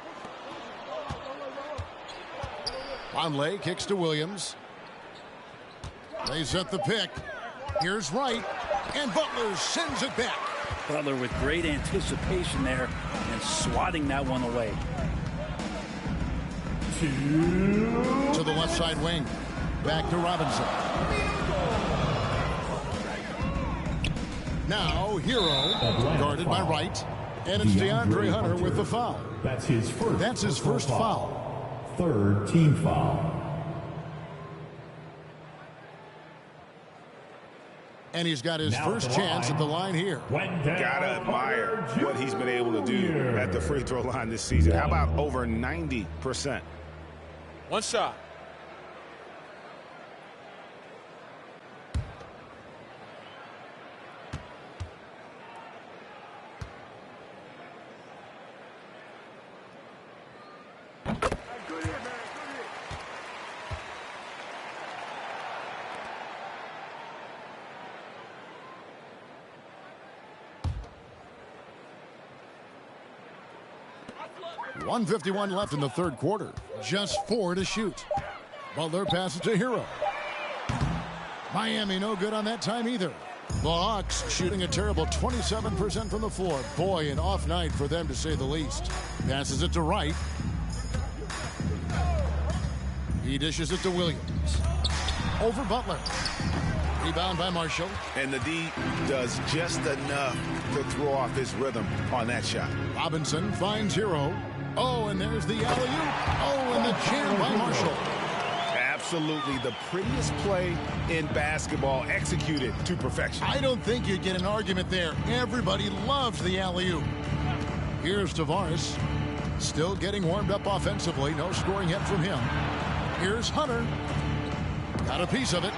Vonleh kicks to Williams. They set the pick. Here's Wright. And Butler sends it back. Butler with great anticipation there and swatting that one away. To the left side wing. Back to Robinson. Now Hero guarded by Wright. And it's DeAndre Hunter with the foul. That's his first foul. 3rd team foul. And he's got his first chance at the line here. Gotta admire what he's been able to do at the free throw line this season. How about over 90%? One shot. .151 left in the 3rd quarter. Just 4 to shoot. Butler passes to Hero. Miami no good on that time either. The Hawks shooting a terrible 27% from the floor. Boy, an off night for them to say the least. Passes it to Wright. He dishes it to Williams. Over Butler. Rebound by Marshall. And the D does just enough to throw off his rhythm on that shot. Robinson finds Hero. Oh, and there's the alley-oop. Oh, and the jam by Marshall. Absolutely the prettiest play in basketball, executed to perfection. I don't think you'd get an argument there. Everybody loves the alley-oop. Here's Tavares. Still getting warmed up offensively. No scoring yet from him. Here's Hunter. Got a piece of it.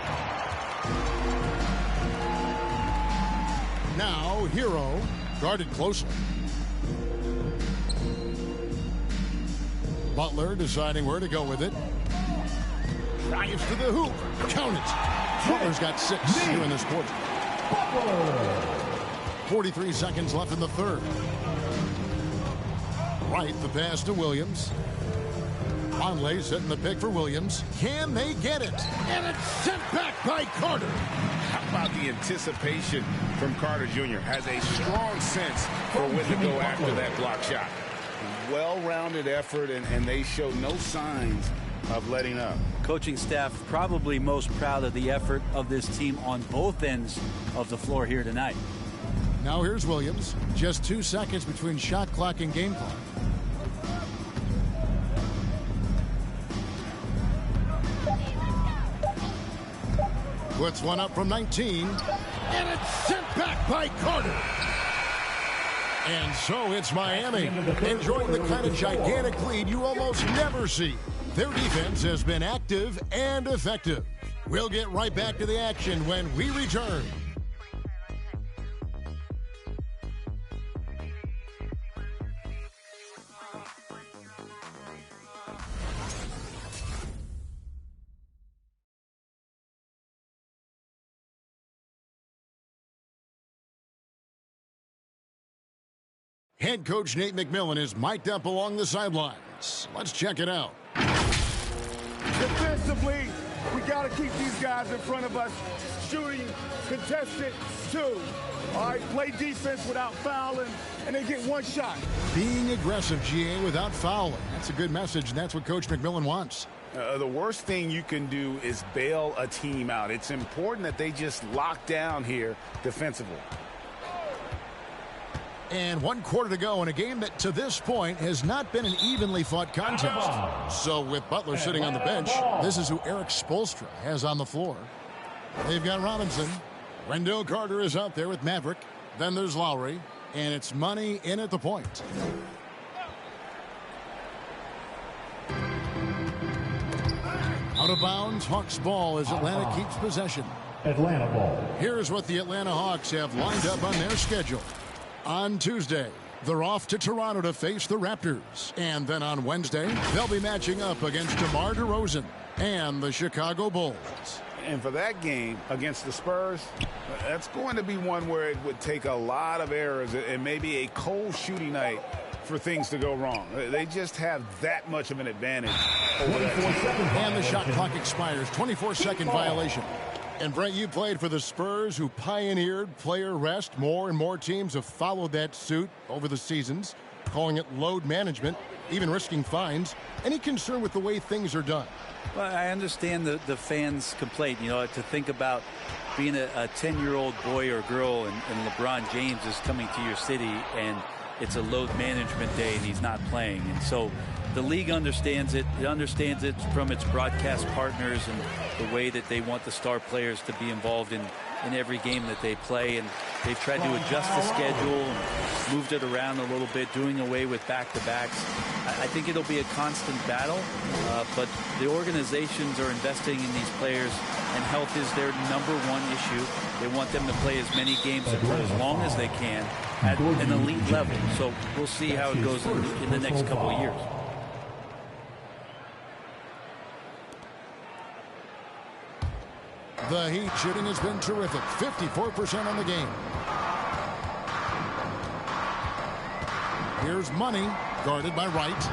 Now Hero guarded closely. Butler deciding where to go with it. Drives to the hoop. Count it. Butler's got 6 here in this quarter. 43 seconds left in the 3rd. Wright, the pass to Williams. Vonleh setting the pick for Williams. Can they get it? And it's sent back by Carter. How about the anticipation from Carter Jr. Has a strong sense for when to go after that block shot. Well-rounded effort, and they show no signs of letting up. Coaching staff probably most proud of the effort of this team on both ends of the floor here tonight. Now here's Williams. Just 2 seconds between shot clock and game clock. Puts one up from 19. And it's sent back by Carter. And so it's Miami enjoying the kind of gigantic lead you almost never see. Their defense has been active and effective. We'll get right back to the action when we return. Head coach Nate McMillan is mic'd up along the sidelines. Let's check it out. Defensively, we got to keep these guys in front of us. Shooting, contested, 2. All right, play defense without fouling, and they get 1 shot. Being aggressive, GA, without fouling. That's a good message, and that's what Coach McMillan wants. The worst thing you can do is bail a team out. It's important that they just lock down here defensively. And 1 quarter to go in a game that to this point has not been an evenly fought contest. So with Butler sitting on the bench, this is who Eric Spoelstra has on the floor. They've got Robinson. Wendell Carter is out there with Maverick. Then there's Lowry. And it's Money in at the point. Out of bounds, Hawks ball as Atlanta keeps possession. Atlanta ball. Here's what the Atlanta Hawks have lined up on their schedule. On Tuesday, they're off to Toronto to face the Raptors. And then on Wednesday, they'll be matching up against DeMar DeRozan and the Chicago Bulls. And for that game against the Spurs, that's going to be one where it would take a lot of errors and maybe a cold shooting night for things to go wrong. They just have that much of an advantage over that team. And the shot clock expires. 24-second violation. And Brent, you played for the Spurs, who pioneered player rest. More and more teams have followed that suit over the seasons, calling it load management, even risking fines. Any concern with the way things are done? Well, I understand the fans' complaint. You know, to think about being a 10-year-old boy or girl and LeBron James is coming to your city and it's a load management day and he's not playing. And so the league understands it. It understands it from its broadcast partners and the way that they want the star players to be involved in every game that they play. And they've tried to adjust the schedule and moved it around a little bit, doing away with back-to-backs. I think it'll be a constant battle, but the organizations are investing in these players, and health is their #1 issue. They want them to play as many games and for as long as they can at an elite level. So we'll see how it goes in the next couple of years. The Heat shooting has been terrific. 54% on the game. Here's Money, guarded by Wright.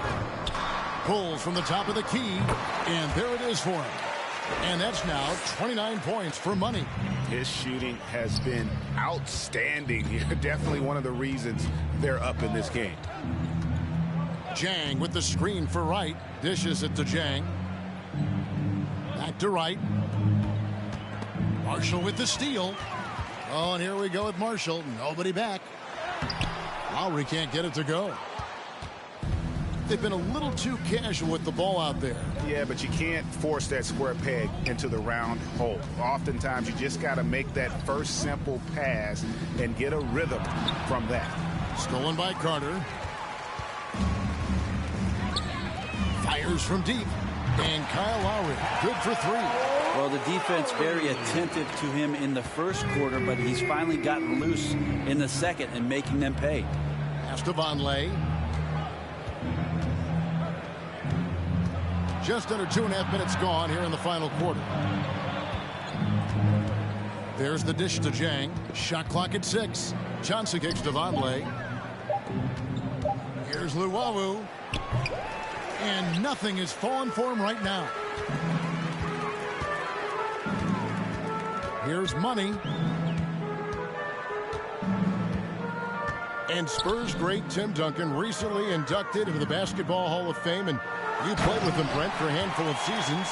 Pulls from the top of the key, and there it is for him. And that's now 29 points for Money. His shooting has been outstanding. Definitely one of the reasons they're up in this game. Jang with the screen for Wright. Dishes it to Jang. Back to Wright. Marshall with the steal. Oh, and here we go with Marshall. Nobody back. Lowry can't get it to go. They've been a little too casual with the ball out there. Yeah, but you can't force that square peg into the round hole. Oftentimes, you just got to make that first simple pass and get a rhythm from that. Stolen by Carter. Fires from deep. And Kyle Lowry, good for 3. Well, the defense very attentive to him in the first quarter, but he's finally gotten loose in the second and making them pay. Pass to Vonleh. Just under 2.5 minutes gone here in the final quarter. There's the dish to Jang. Shot clock at 6. Johnson kicks to Vonleh. Here's Luwawu. And nothing is falling for him right now. Here's Money. And Spurs great Tim Duncan, recently inducted into the Basketball Hall of Fame. And you played with him, Brent, for a handful of seasons.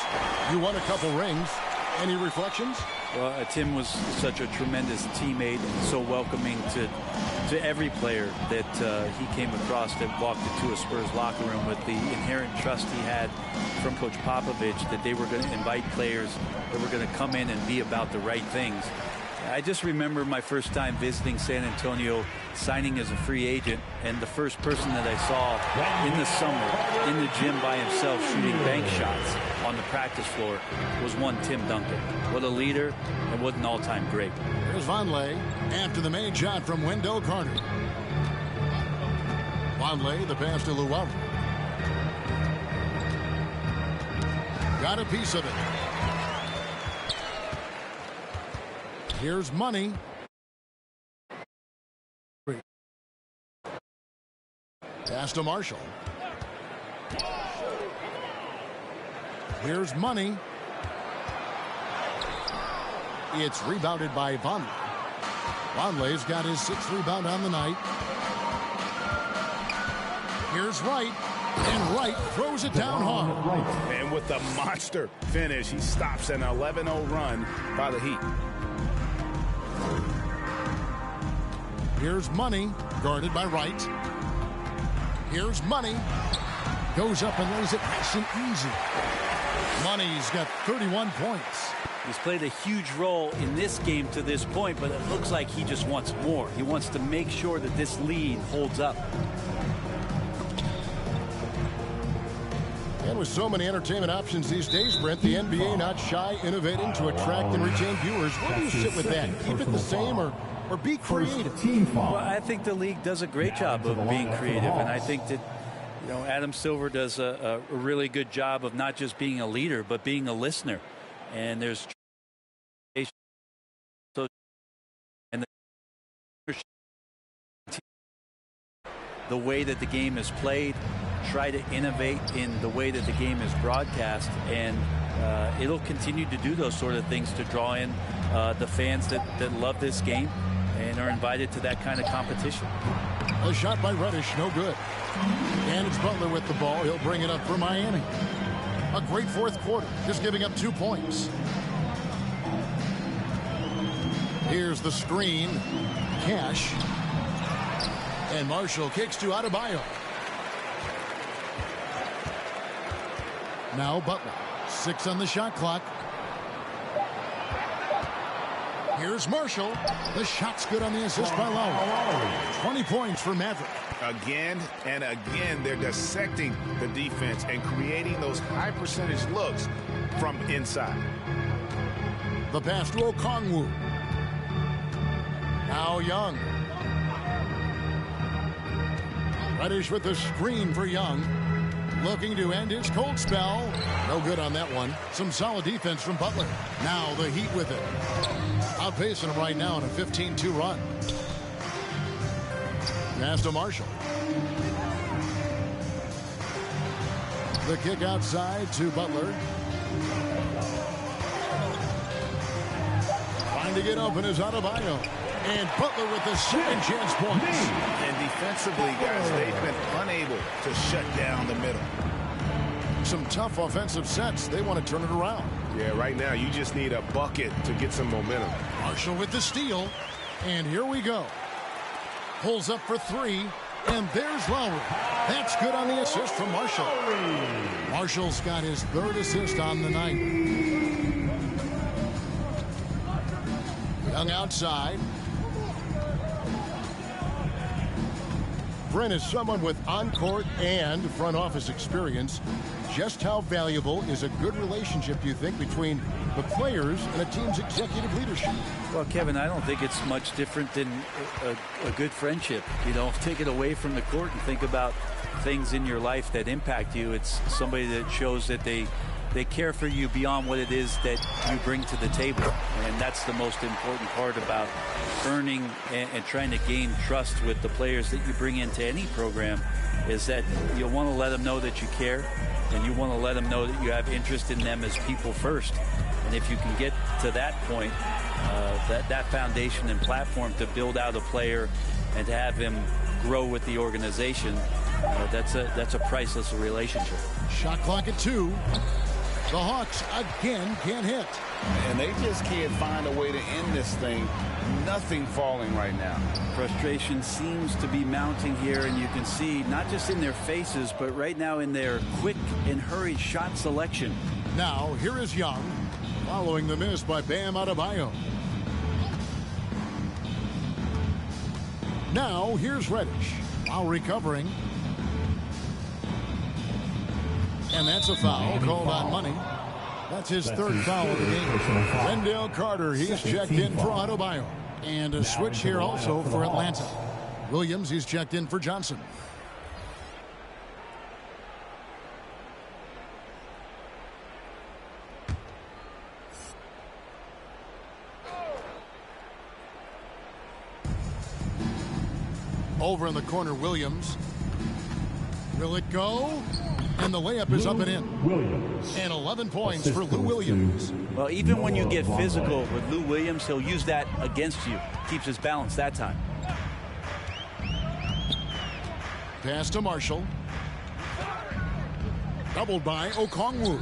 You won a couple rings. Any reflections? Well, Tim was such a tremendous teammate and so welcoming to every player that he came across that walked into a Spurs locker room, with the inherent trust he had from Coach Popovich that they were going to invite players that were going to come in and be about the right things. I just remember my first time visiting San Antonio, signing as a free agent, and the first person that I saw in the summer in the gym by himself shooting bank shots on the practice floor was one Tim Duncan. What a leader and what an all-time great. Here's Vonleh after the main shot from Wendell Carter. Vonleh, the pass to Luwawu. Got a piece of it. Here's Money. Pass to Marshall. Here's Money. It's rebounded by Vonleh. Vonleh's got his 6th rebound on the night. Here's Wright. And Wright throws it down hard. And with the monster finish, he stops an 11-0 run by the Heat. Here's Money. Guarded by Wright. Here's Money. Goes up and lays it nice and easy. Money's got 31 points. He's played a huge role in this game to this point, but it looks like he just wants more. He wants to make sure that this lead holds up. And with so many entertainment options these days, Brent, the NBA not shy, innovating to attract and retain viewers. Where do you sit with that? Keep it the same or be creative? Well, I think the league does a great job of being creative, and I think that Adam Silver does a really good job of not just being a leader, but being a listener. And there's the way that the game is played, try to innovate in the way that the game is broadcast, and it'll continue to do those sort of things to draw in the fans that love this game and are invited to that kind of competition. A shot by Reddish, no good. And it's Butler with the ball. He'll bring it up for Miami. A great fourth quarter, just giving up 2 points. Here's the screen. Cash. And Marshall kicks to Adebayo. Now Butler. 6 on the shot clock. Here's Marshall. The shot's good on the assist by Lowry. 20 points for Maverick. Again and again, they're dissecting the defense and creating those high percentage looks from inside. The pass to Okongwu. Now Young. Reddish with the screen for Young. Looking to end his cold spell. No good on that one. Some solid defense from Butler. Now the Heat with it. Outpacing him right now in a 15-2 run. Pass to Marshall. The kick outside to Butler. Trying to get open is Adebayo. And Butler with the second chance points. And defensively, guys, they've been unable to shut down the middle. Some tough offensive sets. They want to turn it around. Yeah, right now you just need a bucket to get some momentum. Marshall with the steal. And here we go. Pulls up for 3. And there's Lowry. That's good on the assist from Marshall. Marshall's got his 3rd assist on the night. Young outside. Brent is someone with on-court and front office experience. Just how valuable is a good relationship, do you think, between the players and a team's executive leadership? Well, Kevin, I don't think it's much different than a good friendship. Take it away from the court and think about things in your life that impact you. It's somebody that shows that they care for you beyond what it is that you bring to the table. And that's the most important part about earning and trying to gain trust with the players that you bring into any program, is that you want to let them know that you care, and you want to let them know that you have interest in them as people first. And if you can get to that point, that foundation and platform to build out a player and to have him grow with the organization, that's a priceless relationship. Shot clock at 2. The Hawks again can't hit. And they just can't find a way to end this thing. Nothing falling right now. Frustration seems to be mounting here, and you can see not just in their faces, but right now in their quick and hurried shot selection. Now here is Young, following the miss by Bam Adebayo. Now here's Reddish, while recovering. And that's a foul called on Money. That's his 3rd foul of the game. Wendell Carter, he's checked in for Adebayo. And a switch here also for Atlanta. Williams, he's checked in for Johnson. Over in the corner, Williams. Will it go? And the layup is up and in. Williams. And 11 points for Lou Williams. Well, even when you get physical with Lou Williams, he'll use that against you. Keeps his balance that time. Pass to Marshall. Doubled by Okongwu.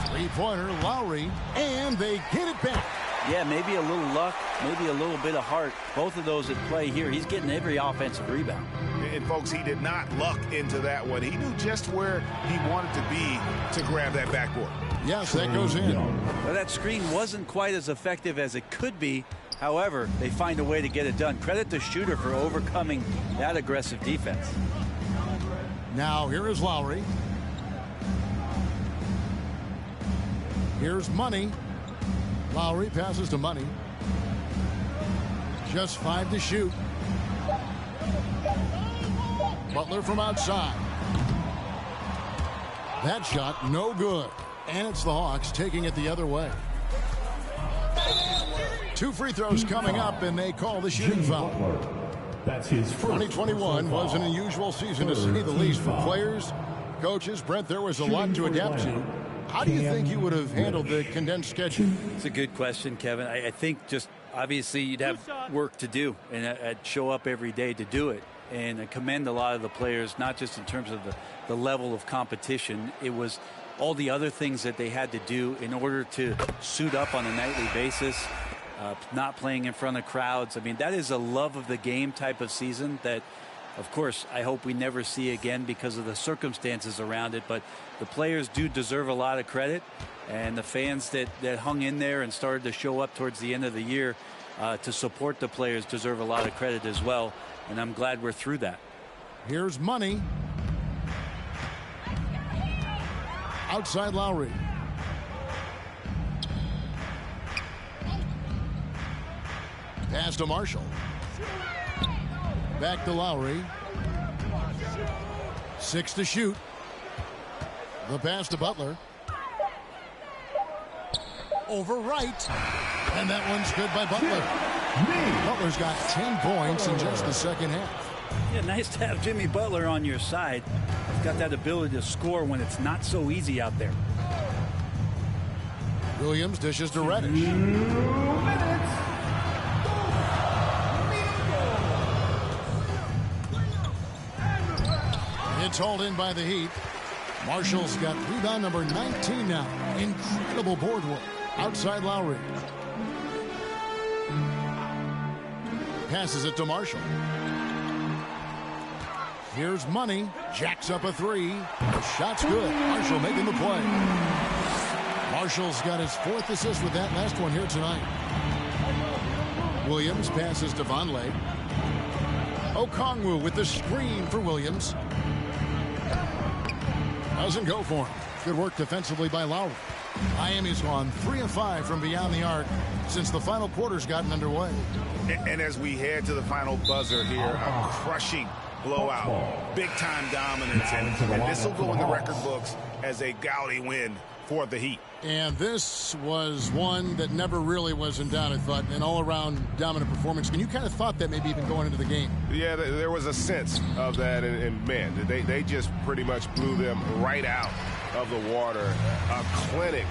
3-pointer Lowry. And they get it back. Yeah, maybe a little luck, maybe a little bit of heart. Both of those at play here. He's getting every offensive rebound. And, folks, he did not luck into that one. He knew just where he wanted to be to grab that backboard. Yes, that goes in. Well, that screen wasn't quite as effective as it could be. However, they find a way to get it done. Credit the shooter for overcoming that aggressive defense. Now, here is Lowry. Here's Money. Lowry passes to Money. Just 5 to shoot. Butler from outside. That shot, no good. And it's the Hawks taking it the other way. 2 free throws coming up, and they call the shooting foul. That's his first. 2021 was an unusual season to say the least for players, coaches. Brent, there was a lot to adapt to. How do you think you would have handled the condensed schedule? It's a good question, Kevin. I think just obviously you'd have work to do, and I'd show up every day to do it. And I commend a lot of the players, not just in terms of the level of competition. It was all the other things that they had to do in order to suit up on a nightly basis, not playing in front of crowds. I mean, that is a love of the game type of season that, of course, I hope we never see again because of the circumstances around it. But the players do deserve a lot of credit, and the fans that hung in there and started to show up towards the end of the year to support the players deserve a lot of credit as well. And I'm glad we're through that. Here's Money. Outside Lowry. Pass to Marshall. Back to Lowry. 6 to shoot. The pass to Butler. Over right. And that one's good by Butler. Butler's got 10 points in just the second half. Yeah, nice to have Jimmy Butler on your side. He's got that ability to score when it's not so easy out there. Williams dishes to Reddish. 2 minutes. It's hauled in by the Heat. Marshall's got rebound number 19 now. Incredible board work. Outside Lowry. Passes it to Marshall. Here's Money. Jacks up a 3. The shot's good. Marshall making the play. Marshall's got his 4th assist with that last one here tonight. Williams passes to Vonleh. Okongwu with the screen for Williams. Doesn't go for him. Good work defensively by Lowry. Miami's gone 3 of 5 from beyond the arc since the final quarter's gotten underway. And as we head to the final buzzer here, a crushing blowout, big-time dominance, and this will go in the record books as a gaudy win for the Heat. And this was one that never really was in doubt, I thought, an all-around dominant performance. And you kind of thought that maybe even going into the game. Yeah, there was a sense of that, and man, they just pretty much blew them right out of the water. A clinic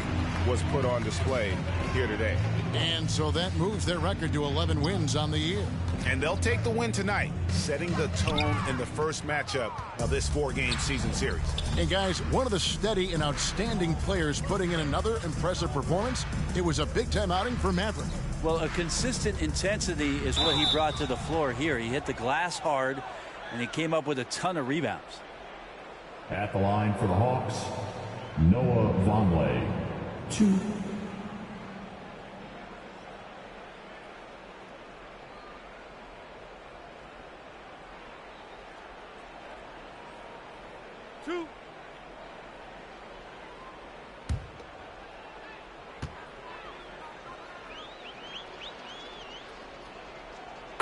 was put on display here today. And so that moves their record to 11 wins on the year. And they'll take the win tonight, setting the tone in the first matchup of this 4-game season series. And guys, one of the steady and outstanding players putting in another impressive performance. It was a big-time outing for Maverick. Well, a consistent intensity is what he brought to the floor here. He hit the glass hard, and he came up with a ton of rebounds. At the line for the Hawks, Noah Vonleh. 2.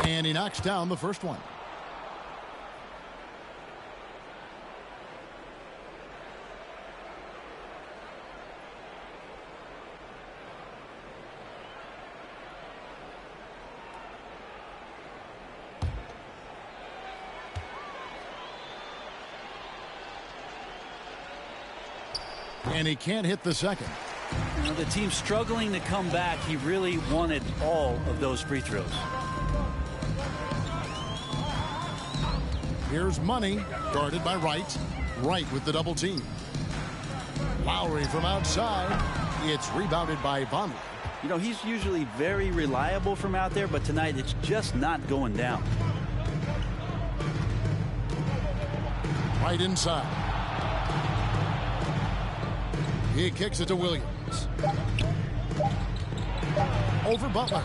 And he knocks down the first one. And he can't hit the second. You know, the team's struggling to come back. He really wanted all of those free throws. Here's Money, guarded by Wright. Wright with the double team. Lowry from outside. It's rebounded by Vonleh. You know, he's usually very reliable from out there, but tonight it's just not going down. Right inside. He kicks it to Williams. Over Butler.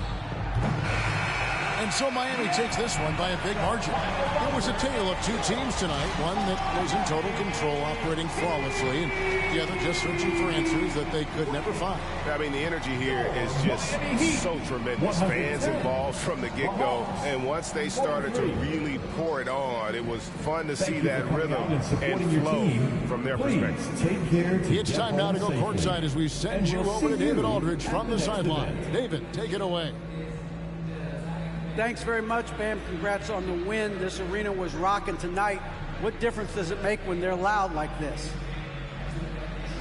And so Miami takes this one by a big margin. It was a tale of two teams tonight. One that was in total control, operating flawlessly, and the other just searching for answers that they could never find. I mean, the energy here is just so tremendous. Fans involved from the get-go, and once they started to really pour it on, it was fun to see that rhythm and flow from their perspective. It's time now to go courtside as we send you over to David Aldridge from the sideline. David, take it away. Thanks very much, Bam. Congrats on the win. This arena was rocking tonight. What difference does it make when they're loud like this?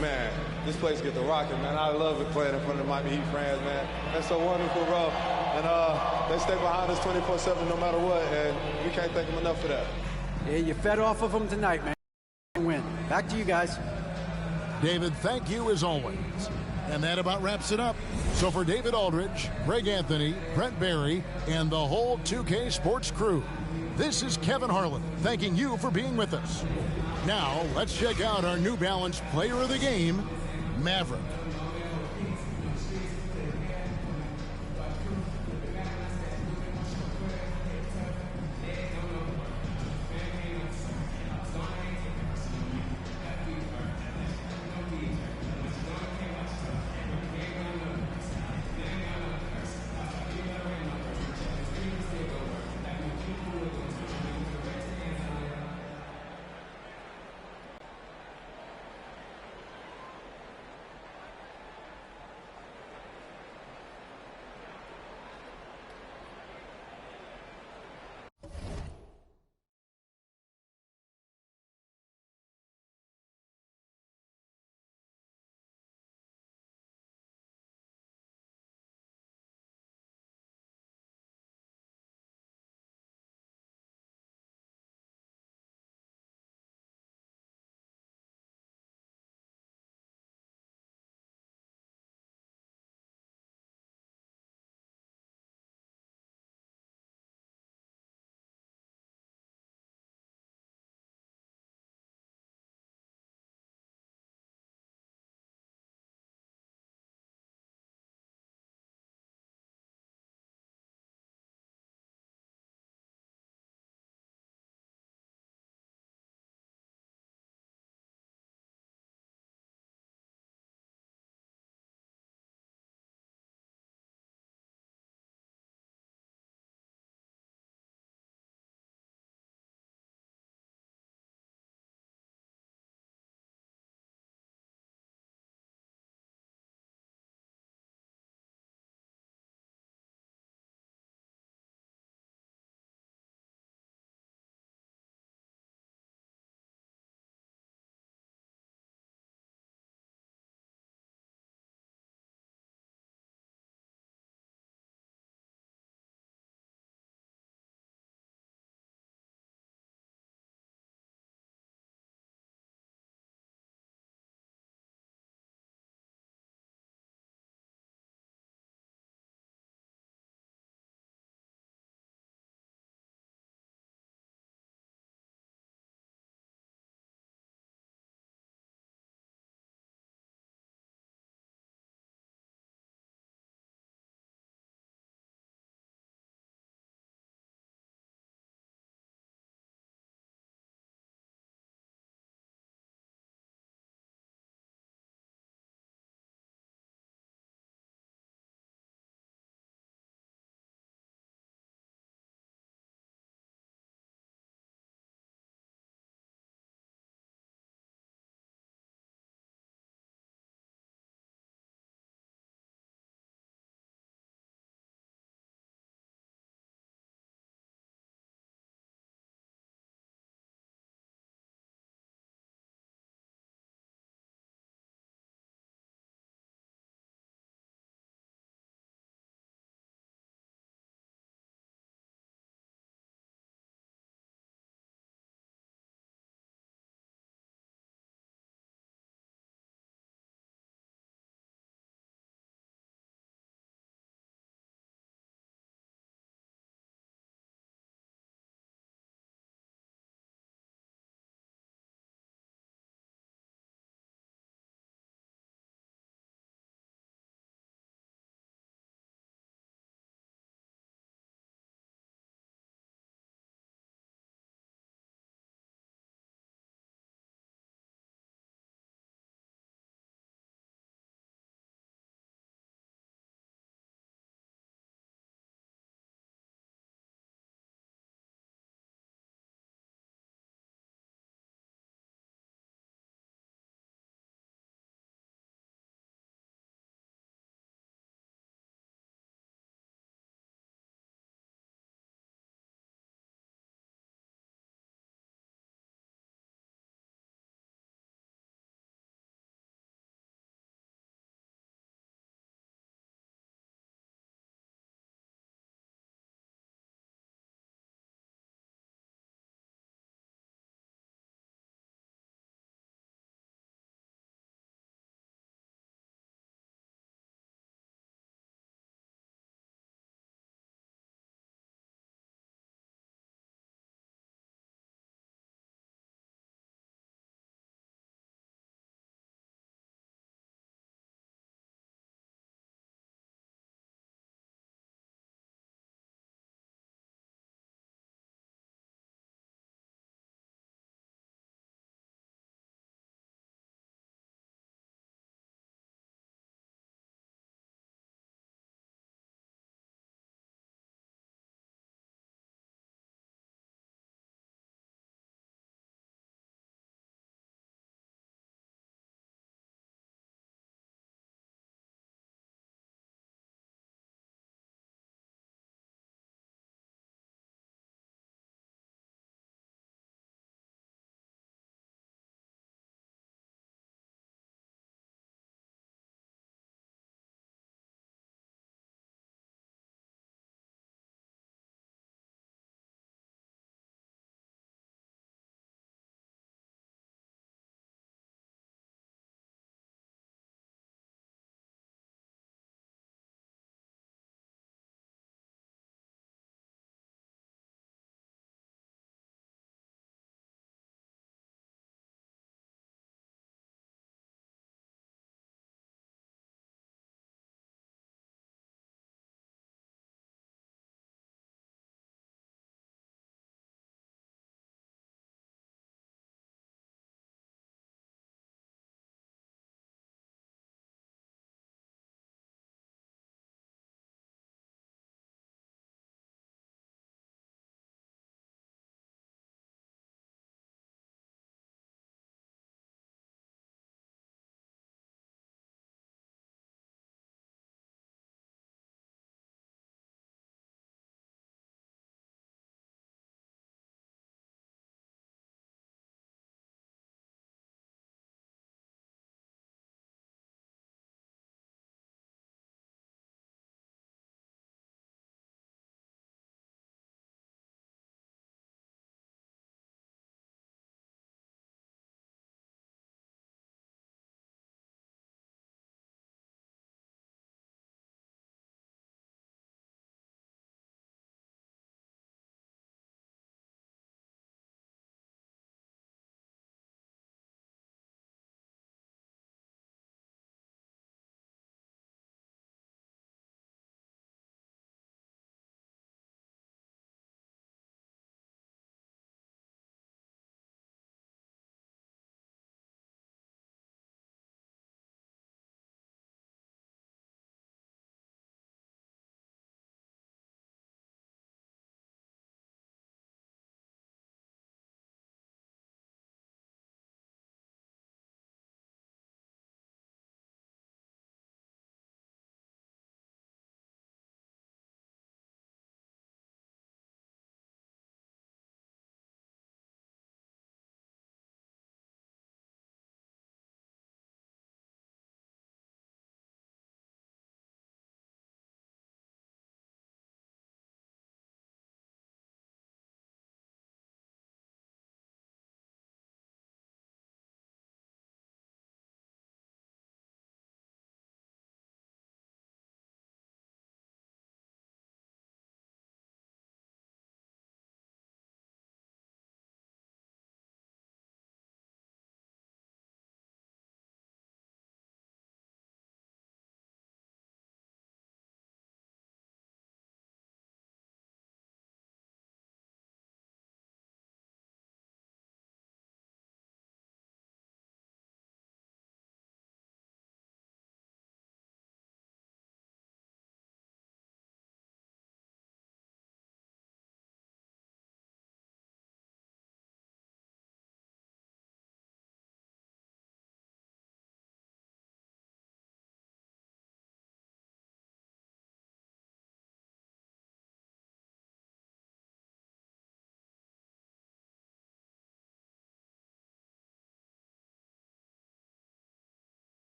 Man, this place gets the rocking, man. I love it playing in front of the Miami Heat fans, man. That's so wonderful, bro. And they stay behind us 24/7 no matter what, and we can't thank them enough for that. Yeah, you fed off of them tonight, man. Win. Back to you guys. David, thank you as always. And that about wraps it up. So for David Aldridge, Greg Anthony, Brent Barry, and the whole 2K Sports crew, this is Kevin Harlan thanking you for being with us. Now, let's check out our New Balance Player of the Game, Maverick.